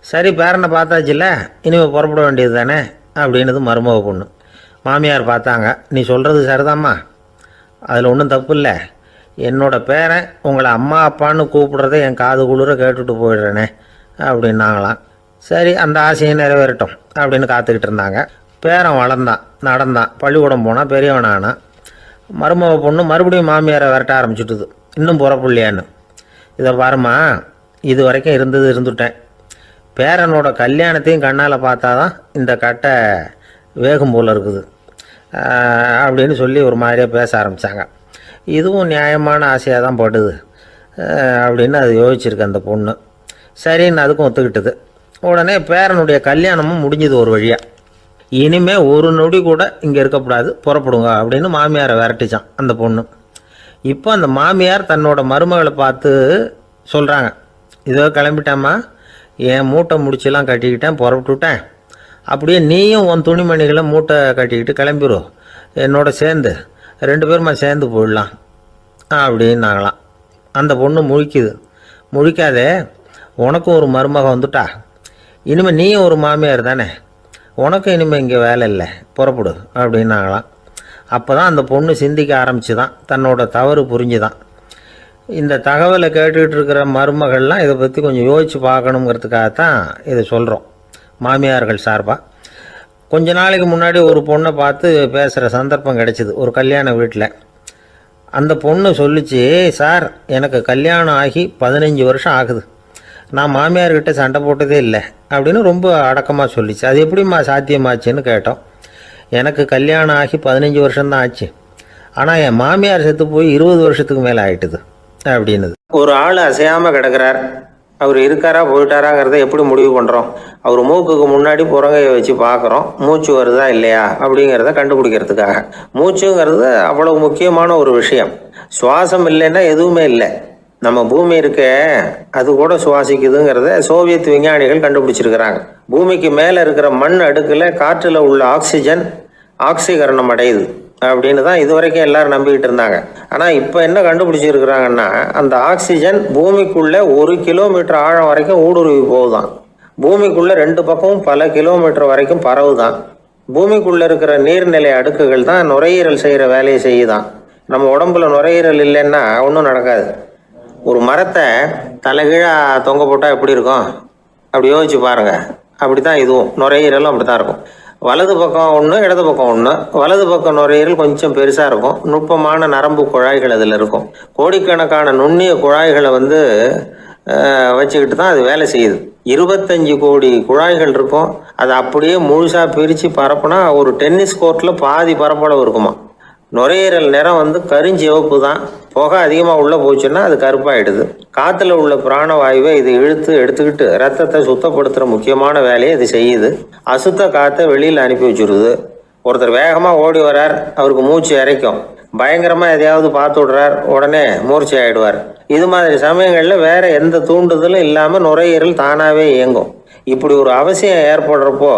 சரி, பேரனை பார்த்தாச்சுல்ல, இனிமேல் புறப்பட வேண்டியது தானே அப்படின்னது மருமக பொண்ணு. மாமியார் பார்த்தாங்க, நீ சொல்கிறது சரிதாம்மா, அதில் ஒன்றும் தப்பு இல்லை. என்னோட பேரன் உங்களை அம்மா அப்பான்னு கூப்பிடுறத என் காது குளிர கேட்டுட்டு போயிடுறேனே அப்படின்னாங்களாம். சரி, அந்த ஆசையை நிறைவேறட்டும் அப்படின்னு காத்துக்கிட்டு இருந்தாங்க. பேரன் வளர்ந்தான், நடந்தான், பள்ளிக்கூடம் போனால் பெரியவனானா. மருமக பொண்ணு மறுபடியும் மாமியாரை விரட்ட ஆரம்பிச்சுட்டுது, இன்னும் புறப்புள்ளையான்னு. இதை பாருமா, இது வரைக்கும் இருந்துட்டேன். பேரனோட கல்யாணத்தையும் கண்ணால் பார்த்தா தான் இந்த கட்டை வேகும் போல் இருக்குது அப்படின்னு சொல்லி ஒரு மாதிரியாக பேச ஆரம்பித்தாங்க. இதுவும் நியாயமான ஆசையாக தான் படுது அப்படின்னு அது யோசிச்சிருக்கு அந்த பொண்ணு. சரின்னு அதுக்கும் ஒத்துக்கிட்டது. உடனே பேரனுடைய கல்யாணமும் முடிஞ்சது ஒரு வழியாக. இனிமேல் ஒரு நொடி கூட இங்கே இருக்கக்கூடாது, புறப்படுங்க அப்படின்னு மாமியாரை விரட்டிச்சான் அந்த பொண்ணு. இப்போ அந்த மாமியார் தன்னோட மருமகளை பார்த்து சொல்கிறாங்க, இதோ கிளம்பிட்டாம்மா, என் மூட்டை முடிச்செல்லாம் கட்டிக்கிட்டேன், புறப்பட்டுவிட்டேன். அப்படியே நீயும் உன் துணிமணிகளை மூட்டை கட்டிக்கிட்டு கிளம்பிடும், என்னோட சேர்ந்து 2 பேருமா சேர்ந்து போயிடலாம் அப்படின்னாங்களாம். அந்த பொண்ணு முழிக்குது. முழிக்காதே, உனக்கும் ஒரு மருமக வந்துட்டா, இனிமேல் நீயும் ஒரு மாமியார் தானே, உனக்கும் இனிமேல் இங்கே வேலை இல்லை, புறப்படு அப்படின்னாங்களாம். அப்போ தான் அந்த பொண்ணு சிந்திக்க ஆரம்பிச்சு தான், தன்னோட தவறு புரிஞ்சுதான். இந்த தகவலை கேட்டுக்கிட்டு இருக்கிற மருமகள்லாம் இதை பற்றி கொஞ்சம் யோசித்து பார்க்கணுங்கிறதுக்காகத்தான் இதை சொல்கிறோம் மாமியார்கள் சார்பாக. கொஞ்ச நாளைக்கு முன்னாடி ஒரு பொண்ணை பார்த்து பேசுகிற சந்தர்ப்பம் கிடைச்சிது ஒரு கல்யாண வீட்டில். அந்த பொண்ணு சொல்லிச்சு, சார் எனக்கு கல்யாணம் ஆகி 15 வருஷம் ஆகுது, நான் மாமியார்கிட்ட சண்டை போட்டதே இல்லை அப்படின்னு ரொம்ப அடக்கமாக சொல்லிச்சு. அது எப்படிம்மா சாத்தியமாச்சுன்னு கேட்டோம். எனக்கு கல்யாணம் ஆகி 15 வருஷம்தான் ஆச்சு, ஆனால் என் மாமியார் செத்து போய் 20 வருஷத்துக்கு மேலே ஆயிட்டுது அப்படின்னுது. ஒரு ஆள் அசையாமல் கிடக்கிறார், அவர் இருக்காரா போயிட்டாராங்கிறத எப்படி முடிவு பண்ணுறோம்? அவர் மூக்குக்கு முன்னாடி புறங்கையை வச்சு பார்க்குறோம், மூச்சு வருதா இல்லையா அப்படிங்கிறத கண்டுபிடிக்கிறதுக்காக. மூச்சுங்கிறது அவ்வளவு முக்கியமான ஒரு விஷயம். சுவாசம் இல்லைன்னா எதுவுமே இல்லை. நம்ம பூமி இருக்க அது கூட சுவாசிக்குதுங்கிறத சோவியத் விஞ்ஞானிகள் கண்டுபிடிச்சிருக்கிறாங்க. பூமிக்கு மேலே இருக்கிற மண் அடுக்கில் காற்றில் உள்ள ஆக்சிஜன் ஆக்சிகரணம் அடையுது அப்படின்னு தான் இது வரைக்கும் எல்லாரும் நம்பிக்கிட்டு இருந்தாங்க. ஆனால் இப்போ என்ன கண்டுபிடிச்சிருக்கிறாங்கன்னா, அந்த ஆக்சிஜன் பூமிக்குள்ளே 1 கிலோமீட்டர் ஆழம் வரைக்கும் ஊடுருவி போகுதான். பூமிக்குள்ளே 2 பக்கமும் பல கிலோமீட்டர் வரைக்கும் பரவுதான். பூமிக்குள்ளே இருக்கிற நீர்நிலை அடுக்குகள் தான் நுரையீரல் செய்கிற வேலையை செய்யுதான். நம்ம உடம்புல நுரையீரல் இல்லைன்னா ஒன்றும் நடக்காது. ஒரு மரத்தை தலைகீழாக தொங்க போட்டால் எப்படி இருக்கும் அப்படி யோசிச்சு பாருங்கள். அப்படி தான் இதுவும், நுரையீரலும் அப்படி தான் இருக்கும். வலது பக்கம் ஒன்று, இடது பக்கம் ஒன்று. வலது பக்கம் நுரையீரல் கொஞ்சம் பெருசாக இருக்கும், நுட்பமான நரம்பு குழாய்கள் அதில் இருக்கும். கோடிக்கணக்கான நுண்ணிய குழாய்களை வச்சுக்கிட்டு தான் அது வேலை செய்யுது. 25 கோடி குழாய்கள் இருக்கும். அதை அப்படியே முழுசாக பிரித்து பரப்புனா ஒரு டென்னிஸ் கோர்ட்டில் பாதி பரப்பளவு இருக்குமா. நுரையீரல் நிறம் கருஞ்சிவப்பு தான். புகை அதிகமாக உள்ளே போச்சுன்னா அது கருப்பாயிடுது. காற்றுல உள்ள பிராணவாயுவை இது இழுத்து எடுத்துக்கிட்டு ரத்தத்தை சுத்தப்படுத்துகிற முக்கியமான வேலையை இது செய்யுது. அசுத்த காற்றை வெளியில் அனுப்பி வச்சுருது. ஒருத்தர் வேகமாக ஓடி வரார், அவருக்கு மூச்சு இறைக்கும். பயங்கரமாக எதையாவது பார்த்து விடுறார், உடனே மூர்ச்சி ஆகிடுவார். இது மாதிரி சமயங்களில் வேற எந்த தூண்டுதலும் இல்லாமல் நுரையீரல் தானாகவே இயங்கும். இப்படி ஒரு அவசியம் ஏற்படுறப்போ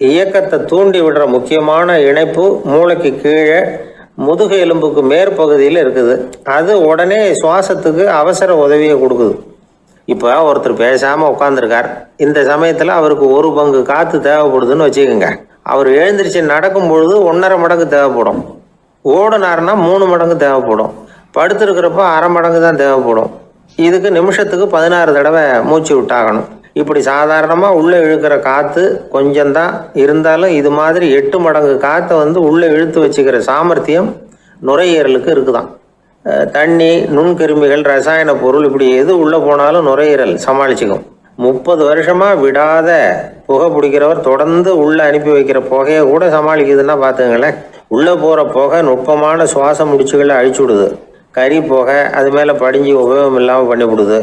இயக்கத்தை தூண்டி விடுற முக்கியமான இணைப்பு மூளைக்கு கீழே முதுகு எலும்புக்கு மேற்பகுதியில் இருக்குது. அது உடனே சுவாசத்துக்கு அவசர உதவியை கொடுக்குது. இப்போ ஒருத்தர் பேசாமல் உட்காந்துருக்கார். இந்த சமயத்தில் அவருக்கு 1 பங்கு காற்று தேவைப்படுதுன்னு வச்சுக்கோங்க. அவர் எழுந்திரிச்சு நடக்கும் பொழுது 1.5 மடங்கு தேவைப்படும். ஓடுனாருன்னா 3 மடங்கு தேவைப்படும். படுத்திருக்கிறப்ப 1/2 மடங்கு தான் தேவைப்படும். இதுக்கு நிமிஷத்துக்கு 16 தடவை மூச்சு விட்டாகணும். இப்படி சாதாரணமாக உள்ளே இழுக்கிற காற்று கொஞ்சம்தான் இருந்தாலும் இது மாதிரி 8 மடங்கு காற்றை உள்ளே இழுத்து வச்சுக்கிற சாமர்த்தியம் நுரையீரலுக்கு இருக்குதான். தண்ணி, நுண்கிருமிகள், ரசாயன பொருள் இப்படி எது உள்ளே போனாலும் நுரையீரல் சமாளிச்சுக்கும். 30 வருஷமாக விடாத புகை பிடிக்கிறவர் தொடர்ந்து உள்ளே அனுப்பி வைக்கிற புகையை கூட சமாளிக்குதுன்னா பார்த்துங்களேன். உள்ளே போகிற புகை நுட்பமான சுவாச முடிச்சுகளை அழிச்சு விடுது. கறி புகை அது மேலே படிஞ்சு உபயோகம் இல்லாமல் பண்ணிவிடுது.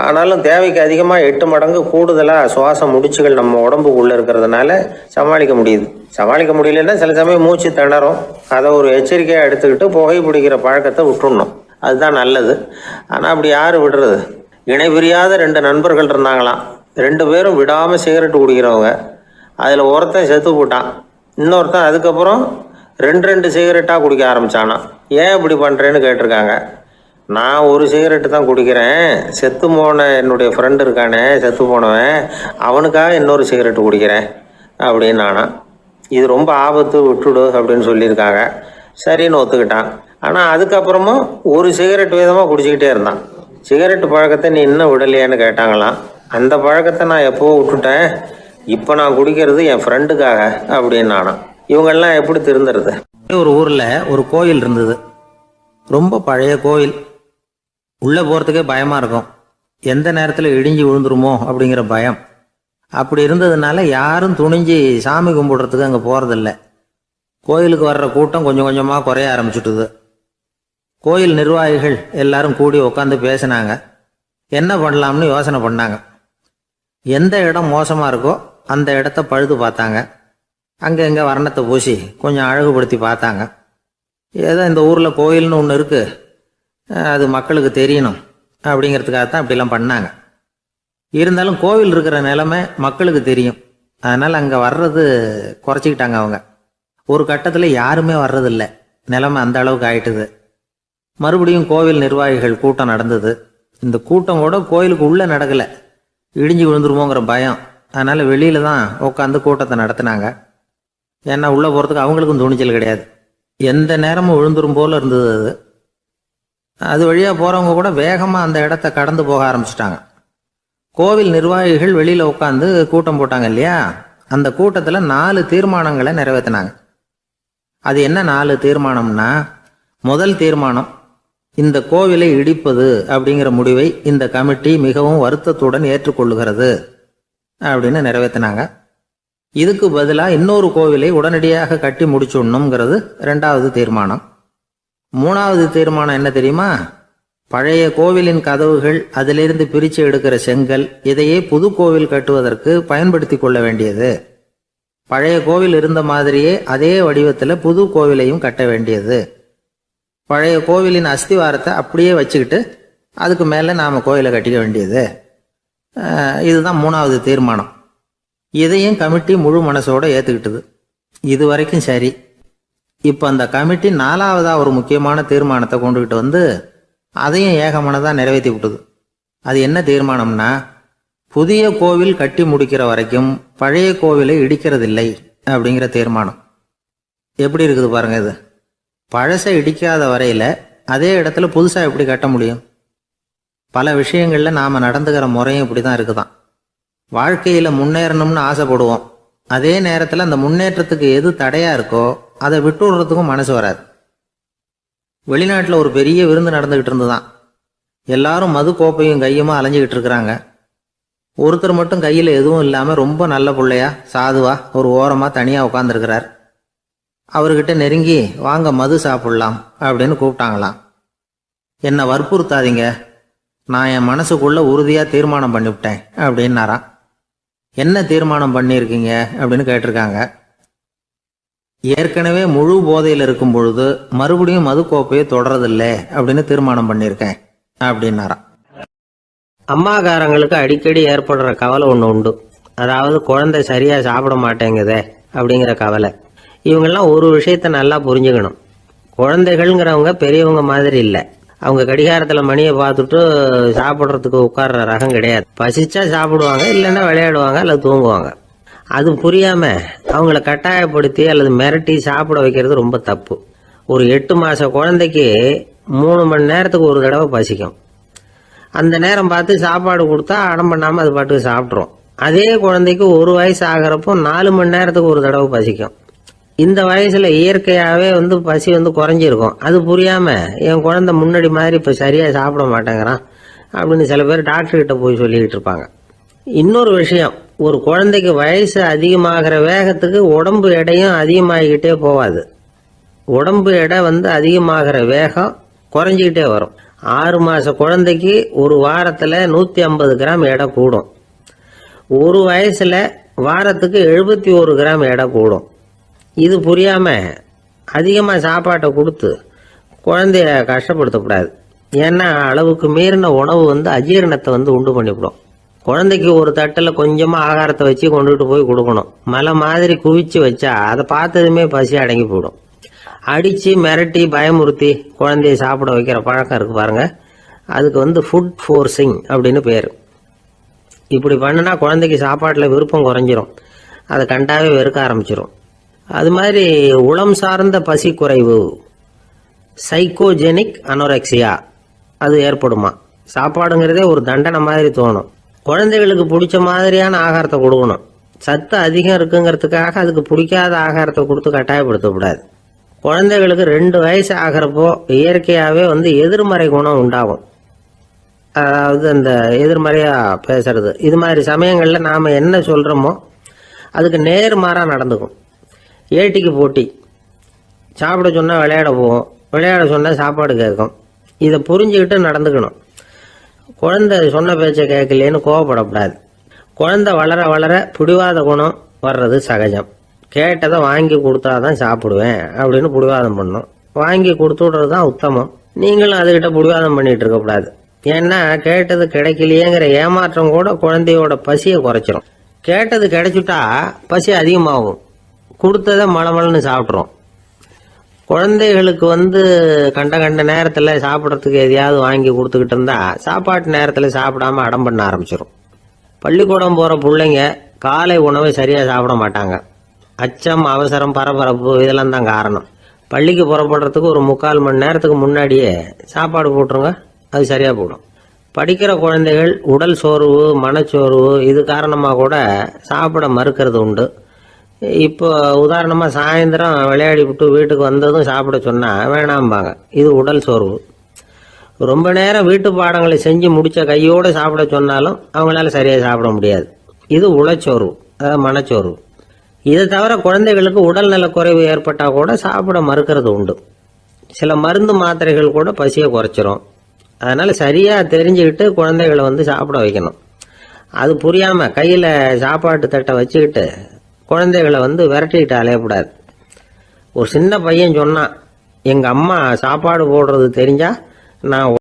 ஆனாலும் தேவைக்கு அதிகமாக 8 மடங்கு கூடுதலாக சுவாச முடிச்சுகள் நம்ம உடம்புக்குள்ளே இருக்கிறதுனால சமாளிக்க முடியுது. சமாளிக்க முடியலன்னா சில சமயம் மூச்சு திணறும். அதை ஒரு எச்சரிக்கையாக எடுத்துக்கிட்டு புகை பிடிக்கிற பழக்கத்தை விட்டுடணும். அதுதான் நல்லது. ஆனால் அப்படி யார் விடுறது? இணை பிரியாத 2 நண்பர்கள் இருந்தாங்களாம். 2 பேரும் விடாமல் சிகரெட்டு குடிக்கிறவங்க. அதில் ஒருத்தன் செத்து போட்டான். இன்னொருத்தன் அதுக்கப்புறம் 2 சிகரெட்டாக குடிக்க ஆரம்பித்தானா. ஏன் இப்படி பண்ணுறேன்னு கேட்டிருக்காங்க. நான் 1 சிகரெட்டு தான் குடிக்கிறேன். செத்து போன என்னுடைய ஃப்ரெண்டு இருக்கானே, செத்து போனவன், அவனுக்காக இன்னொரு சிகரெட்டு குடிக்கிறேன் அப்படின்னு நானா. இது ரொம்ப ஆபத்து, விட்டுடு அப்படின்னு சொல்லியிருக்காங்க. சரின்னு ஒத்துக்கிட்டான். ஆனால் அதுக்கப்புறமும் 1 சிகரெட் வீதமாக குடிச்சிக்கிட்டே இருந்தான். சிகரெட்டு பழக்கத்தை நீ இன்னும் விடலையான்னு கேட்டாங்களாம். அந்த பழக்கத்தை நான் எப்போவோ விட்டுட்டேன். இப்போ நான் குடிக்கிறது என் ஃப்ரெண்டுக்காக அப்படின்னு நானா. இவங்கெல்லாம் எப்படி திருந்துறது? ஒரு ஊரில் ஒரு கோயில் இருந்தது. ரொம்ப பழைய கோயில். உள்ளே போகிறதுக்கே பயமாக இருக்கும். எந்த நேரத்தில் இடிஞ்சு விழுந்துருமோ அப்படிங்கிற பயம். அப்படி இருந்ததுனால யாரும் துணிஞ்சு சாமி கும்பிடுறதுக்கு அங்கே போகிறதில்ல. கோயிலுக்கு வர்ற கூட்டம் கொஞ்சம் கொஞ்சமாக குறைய ஆரம்பிச்சுட்டுது. கோயில் நிர்வாகிகள் எல்லாரும் கூடி உட்காந்து பேசினாங்க. என்ன பண்ணலாம்னு யோசனை பண்ணாங்க. எந்த இடம் மோசமாக இருக்கோ அந்த இடத்த பழுது பார்த்தாங்க. அங்கே எங்கே வர்ணத்தை பூசி கொஞ்சம் அழகுபடுத்தி பார்த்தாங்க. ஏதோ இந்த ஊரில் கோயில்னு ஒன்று இருக்குது, அது மக்களுக்கு தெரியணும் அப்படிங்கிறதுக்காக தான் அப்படிலாம் பண்ணாங்க. இருந்தாலும் கோவில் இருக்கிற நிலைமை மக்களுக்கு தெரியும். அதனால் அங்கே வர்றது குறைச்சிக்கிட்டாங்க அவங்க. ஒரு கட்டத்தில் யாருமே வர்றதில்லை. நிலைமை அந்த அளவுக்கு ஆயிட்டுது. மறுபடியும் கோவில் நிர்வாகிகள் கூட்டம் நடந்தது. இந்த கூட்டம் கூட கோயிலுக்கு உள்ளே நடக்கலை. இடிஞ்சு விழுந்துருமோங்கிற பயம். அதனால் வெளியில் தான் உட்காந்து கூட்டத்தை நடத்தினாங்க. ஏன்னா உள்ளே போகிறதுக்கு அவங்களுக்கும் துணிச்சல் கிடையாது. எந்த நேரமும் விழுந்துரும் போல் இருந்தது அது. அது வழியாக போகிறவங்க கூட வேகமாக அந்த இடத்த கடந்து போக ஆரம்பிச்சிட்டாங்க. கோவில் நிர்வாகிகள் வெளியில் உட்காந்து கூட்டம் போட்டாங்க இல்லையா, அந்த கூட்டத்தில் 4 தீர்மானங்களை நிறைவேற்றினாங்க. அது என்ன 4 தீர்மானம்னா, முதல் தீர்மானம், இந்த கோவிலை இடிப்பது அப்படிங்கிற முடிவை இந்த கமிட்டி மிகவும் வருத்தத்துடன் ஏற்றுக்கொள்ளுகிறது அப்படின்னு நிறைவேற்றினாங்க. இதுக்கு பதிலாக இன்னொரு கோவிலை உடனடியாக கட்டி முடிச்சுடணுங்கிறது 2வது தீர்மானம். 3வது தீர்மானம் என்ன தெரியுமா? பழைய கோவிலின் கதவுகள், அதிலிருந்து பிரித்து எடுக்கிற செங்கல், இதையே புது கோவில் கட்டுவதற்கு பயன்படுத்தி கொள்ள வேண்டியது. பழைய கோவில் இருந்த மாதிரியே அதே வடிவத்தில் புது கோவிலையும் கட்ட வேண்டியது. பழைய கோவிலின் அஸ்திவாரத்தை அப்படியே வச்சுக்கிட்டு அதுக்கு மேலே நாம் கோவிலை கட்டிக்க வேண்டியது. இதுதான் 3வது தீர்மானம். இதையும் கமிட்டி முழு மனசோட ஏற்றுக்கிட்டது. இது வரைக்கும் சரி. இப்போ அந்த கமிட்டி 4வதாக ஒரு முக்கியமான தீர்மானத்தை கொண்டுகிட்டு அதையும் ஏகமனதாக நிறைவேற்றி விட்டது. அது என்ன தீர்மானம்னா, புதிய கோவில் கட்டி முடிக்கிற வரைக்கும் பழைய கோவிலை இடிக்கிறதில்லை அப்படிங்கிற தீர்மானம். எப்படி இருக்குது பாருங்க இது. பழசை இடிக்காத வரையில் அதே இடத்துல புதுசாக எப்படி கட்ட முடியும்? பல விஷயங்களில் நாம் நடந்துக்கிற முறையும் இப்படி தான் இருக்குதான். வாழ்க்கையில் முன்னேறணும்னு ஆசைப்படுவோம். அதே நேரத்தில் அந்த முன்னேற்றத்துக்கு எது தடையாக இருக்கோ அதை விட்டு விடுறதுக்கும் மனசு வராது. வெளிநாட்டில் ஒரு பெரிய விருந்து நடந்துக்கிட்டு இருந்துதான். எல்லாரும் மது கோப்பையும் கையுமா அலைஞ்சிக்கிட்டு இருக்கிறாங்க. ஒருத்தர் மட்டும் கையில் எதுவும் இல்லாமல் ரொம்ப நல்ல பிள்ளையா சாதுவா ஒரு ஓரமாக தனியாக உட்காந்துருக்கிறார். அவர்கிட்ட நெருங்கி வாங்க மது சாப்பிடலாம் அப்படின்னு கூப்பிட்டாங்களாம். என்னை வற்புறுத்தாதீங்க, நான் என் மனசுக்குள்ள உறுதியாக தீர்மானம் பண்ணிவிட்டேன் அப்படின்னாராம். என்ன தீர்மானம் பண்ணியிருக்கீங்க அப்படின்னு கேட்டிருக்காங்க. ஏற்கனவே முழு போதையில் இருக்கும் பொழுது மறுபடியும் மது கோப்பையை தொடரதில்லை அப்படின்னு தீர்மானம் பண்ணியிருக்கேன் அப்படின்னாராம். அம்மாக்காரங்களுக்கு அடிக்கடி ஏற்படுற கவலை ஒன்று உண்டு. அதாவது குழந்தை சரியாக சாப்பிட மாட்டேங்குதே அப்படிங்கிற கவலை. இவங்கெல்லாம் ஒரு விஷயத்த நல்லா புரிஞ்சுக்கணும். குழந்தைகள்ங்கிறவங்க பெரியவங்க மாதிரி இல்லை. அவங்க கடிகாரத்தில் மணியை பார்த்துட்டு சாப்பிட்றதுக்கு உட்கார்ற ரகம் கிடையாது. பசிச்சா சாப்பிடுவாங்க, இல்லைன்னா விளையாடுவாங்க அல்லது தூங்குவாங்க. அது புரியாம அவங்கள கட்டாயப்படுத்தி அல்லது மிரட்டி சாப்பிட வைக்கிறது ரொம்ப தப்பு. ஒரு 8 மாச குழந்தைக்கு 3 மணி நேரத்துக்கு ஒரு தடவை பசிக்கும். அந்த நேரம் பார்த்து சாப்பாடு கொடுத்தா அடம் பண்ணாம அது பாட்டுக்கு சாப்பிட்றோம். அதே குழந்தைக்கு 1 வயசு ஆகிறப்போ 4 மணி நேரத்துக்கு ஒரு தடவை பசிக்கும். இந்த வயசுல இயற்கையாவே பசி குறைஞ்சிருக்கும். அது புரியாம என் குழந்தை முன்னாடி மாதிரி இப்ப சரியா சாப்பிட மாட்டேங்கிறான் அப்படின்னு சில பேர் டாக்டர் கிட்ட போய் சொல்லிக்கிட்டு இருப்பாங்க. இன்னொரு விஷயம், ஒரு குழந்தைக்கு வயசு அதிகமாகிற வேகத்துக்கு உடம்பு எடையும் அதிகமாகிக்கிட்டே போவாது. உடம்பு எடை அதிகமாகிற வேகம் குறைஞ்சிக்கிட்டே வரும். 6 மாச குழந்தைக்கு ஒரு வாரத்துல 150 கிராம் எடை கூடும். ஒரு வயசுல வாரத்துக்கு 71 கிராம் எடை கூடும். இது புரியாம அதிகமா சாப்பாட்டை கொடுத்து குழந்தைய கஷ்டப்படுத்தக்கூடாது. ஏன்னா அளவுக்கு மீறின உணவு அஜீரணத்தை உண்டு பண்ணிவிடும். குழந்தைக்கு ஒரு தட்டில் கொஞ்சமா ஆகாரத்தை வச்சு கொண்டுட்டு போய் கொடுக்கணும். மலை மாதிரி குவிச்சு வச்சா அதை பார்த்ததுமே பசி அடங்கி போயிடும். அடிச்சு மிரட்டி பயமுறுத்தி குழந்தைய சாப்பிட வைக்கிற பழக்கம் இருக்கு பாருங்க, அதுக்கு ஃபுட் ஃபோர்ஸிங் அப்படின்னு பேரு. இப்படி பண்ணுனா குழந்தைக்கு சாப்பாட்டில் விருப்பம் குறைஞ்சிரும், அதை கண்டாவே வெறுக்க ஆரம்பிச்சிடும். அது மாதிரி உளம் சார்ந்த பசி குறைவு, சைக்கோஜெனிக் அனோரெக்சியா, அது ஏற்படுமா. சாப்பாடுங்கிறதே ஒரு தண்டனை மாதிரி தோணும். குழந்தைகளுக்கு பிடிச்ச மாதிரியான ஆகாரத்தை கொடுக்கணும். சத்து அதிகம் இருக்குங்கிறதுக்காக அதுக்கு பிடிக்காத ஆகாரத்தை கொடுத்து கட்டாயப்படுத்தக்கூடாது. குழந்தைகளுக்கு 2 வயசு ஆகிறப்போ இயற்கையாகவே எதிர்மறை குணம் உண்டாகும். அதாவது அந்த எதிர்மறையா பேசுறது. இது மாதிரி சமயங்கள்ல நாம என்ன சொல்றோமோ அதுக்கு நேர்மாறா நடந்துக்கும். ஏட்டிக்கு போட்டி. சாப்பிட சொன்னா விளையாட போகும், விளையாட சொன்னா சாப்பாடு கேட்கும். இதை புரிஞ்சுக்கிட்டு நடந்துக்கணும். குழந்தை சொன்ன பேச்சை கேட்கலேன்னு கோவப்படக்கூடாது. குழந்தை வளர வளர பிடிவாத குணம் வர்றது சகஜம். கேட்டதை வாங்கி கொடுத்தாதான் சாப்பிடுவேன் அப்படின்னு பிடிவாதம் பண்ணும். வாங்கி கொடுத்து விடுறது தான் உத்தமம். நீங்களும் அதுகிட்ட பிடிவாதம் பண்ணிட்டு இருக்கக்கூடாது. ஏன்னா கேட்டது கிடைக்கலையேங்கிற ஏமாற்றம் கூட குழந்தையோட பசியை குறைச்சிரும். கேட்டது கிடைச்சிட்டா பசி அதிகமாகும். கொடுத்ததை மளமளன்னு சாப்பிட்றோம். குழந்தைகளுக்கு கண்ட கண்ட நேரத்தில் சாப்பிட்றதுக்கு எதையாவது வாங்கி கொடுத்துக்கிட்டு இருந்தா சாப்பாட்டு நேரத்தில் சாப்பிடாம அடம் பண்ண ஆரம்பிச்சிடும். பள்ளிக்கூடம் போகிற பிள்ளைங்க காலை உணவை சரியாக சாப்பிட மாட்டாங்க. அச்சம், அவசரம், பரபரப்பு இதெல்லாம் தான் காரணம். பள்ளிக்கு புறப்படுறதுக்கு ஒரு 3/4 மணி நேரத்துக்கு முன்னாடியே சாப்பாடு போட்டுருங்க, அது சரியாக போடும். படிக்கிற குழந்தைகள் உடல் சோர்வு, மனச்சோர்வு இது காரணமாக கூட சாப்பிட மறுக்கிறது உண்டு. இப்போ உதாரணமாக சாயந்தரம் விளையாடி விட்டு வீட்டுக்கு வந்ததும் சாப்பிட சொன்னால் வேணாம்பாங்க. இது உடல் சோர்வு. ரொம்ப நேரம் வீட்டு பாடங்களை செஞ்சு முடித்த கையோடு சாப்பிட சொன்னாலும் அவங்களால சரியாக சாப்பிட முடியாது. இது உளச்சோர்வு, அதாவது மனச்சோர்வு. இதை தவிர குழந்தைகளுக்கு உடல்நல குறைவு ஏற்பட்டால் கூட சாப்பிட மறுக்கிறது உண்டு. சில மருந்து மாத்திரைகள் கூட பசியை குறைச்சிரும். அதனால் சரியாக தெரிஞ்சுக்கிட்டு குழந்தைகளை சாப்பிட வைக்கணும். அது புரியாமல் கையில் சாப்பாட்டு தட்டை வச்சுக்கிட்டு குழந்தைகளை விரட்டிக்கிட்டு அலையக்கூடாது. ஒரு சின்ன பையன் சொன்னான், எங்கள் அம்மா சாப்பாடு போடுறது தெரிஞ்சா நான்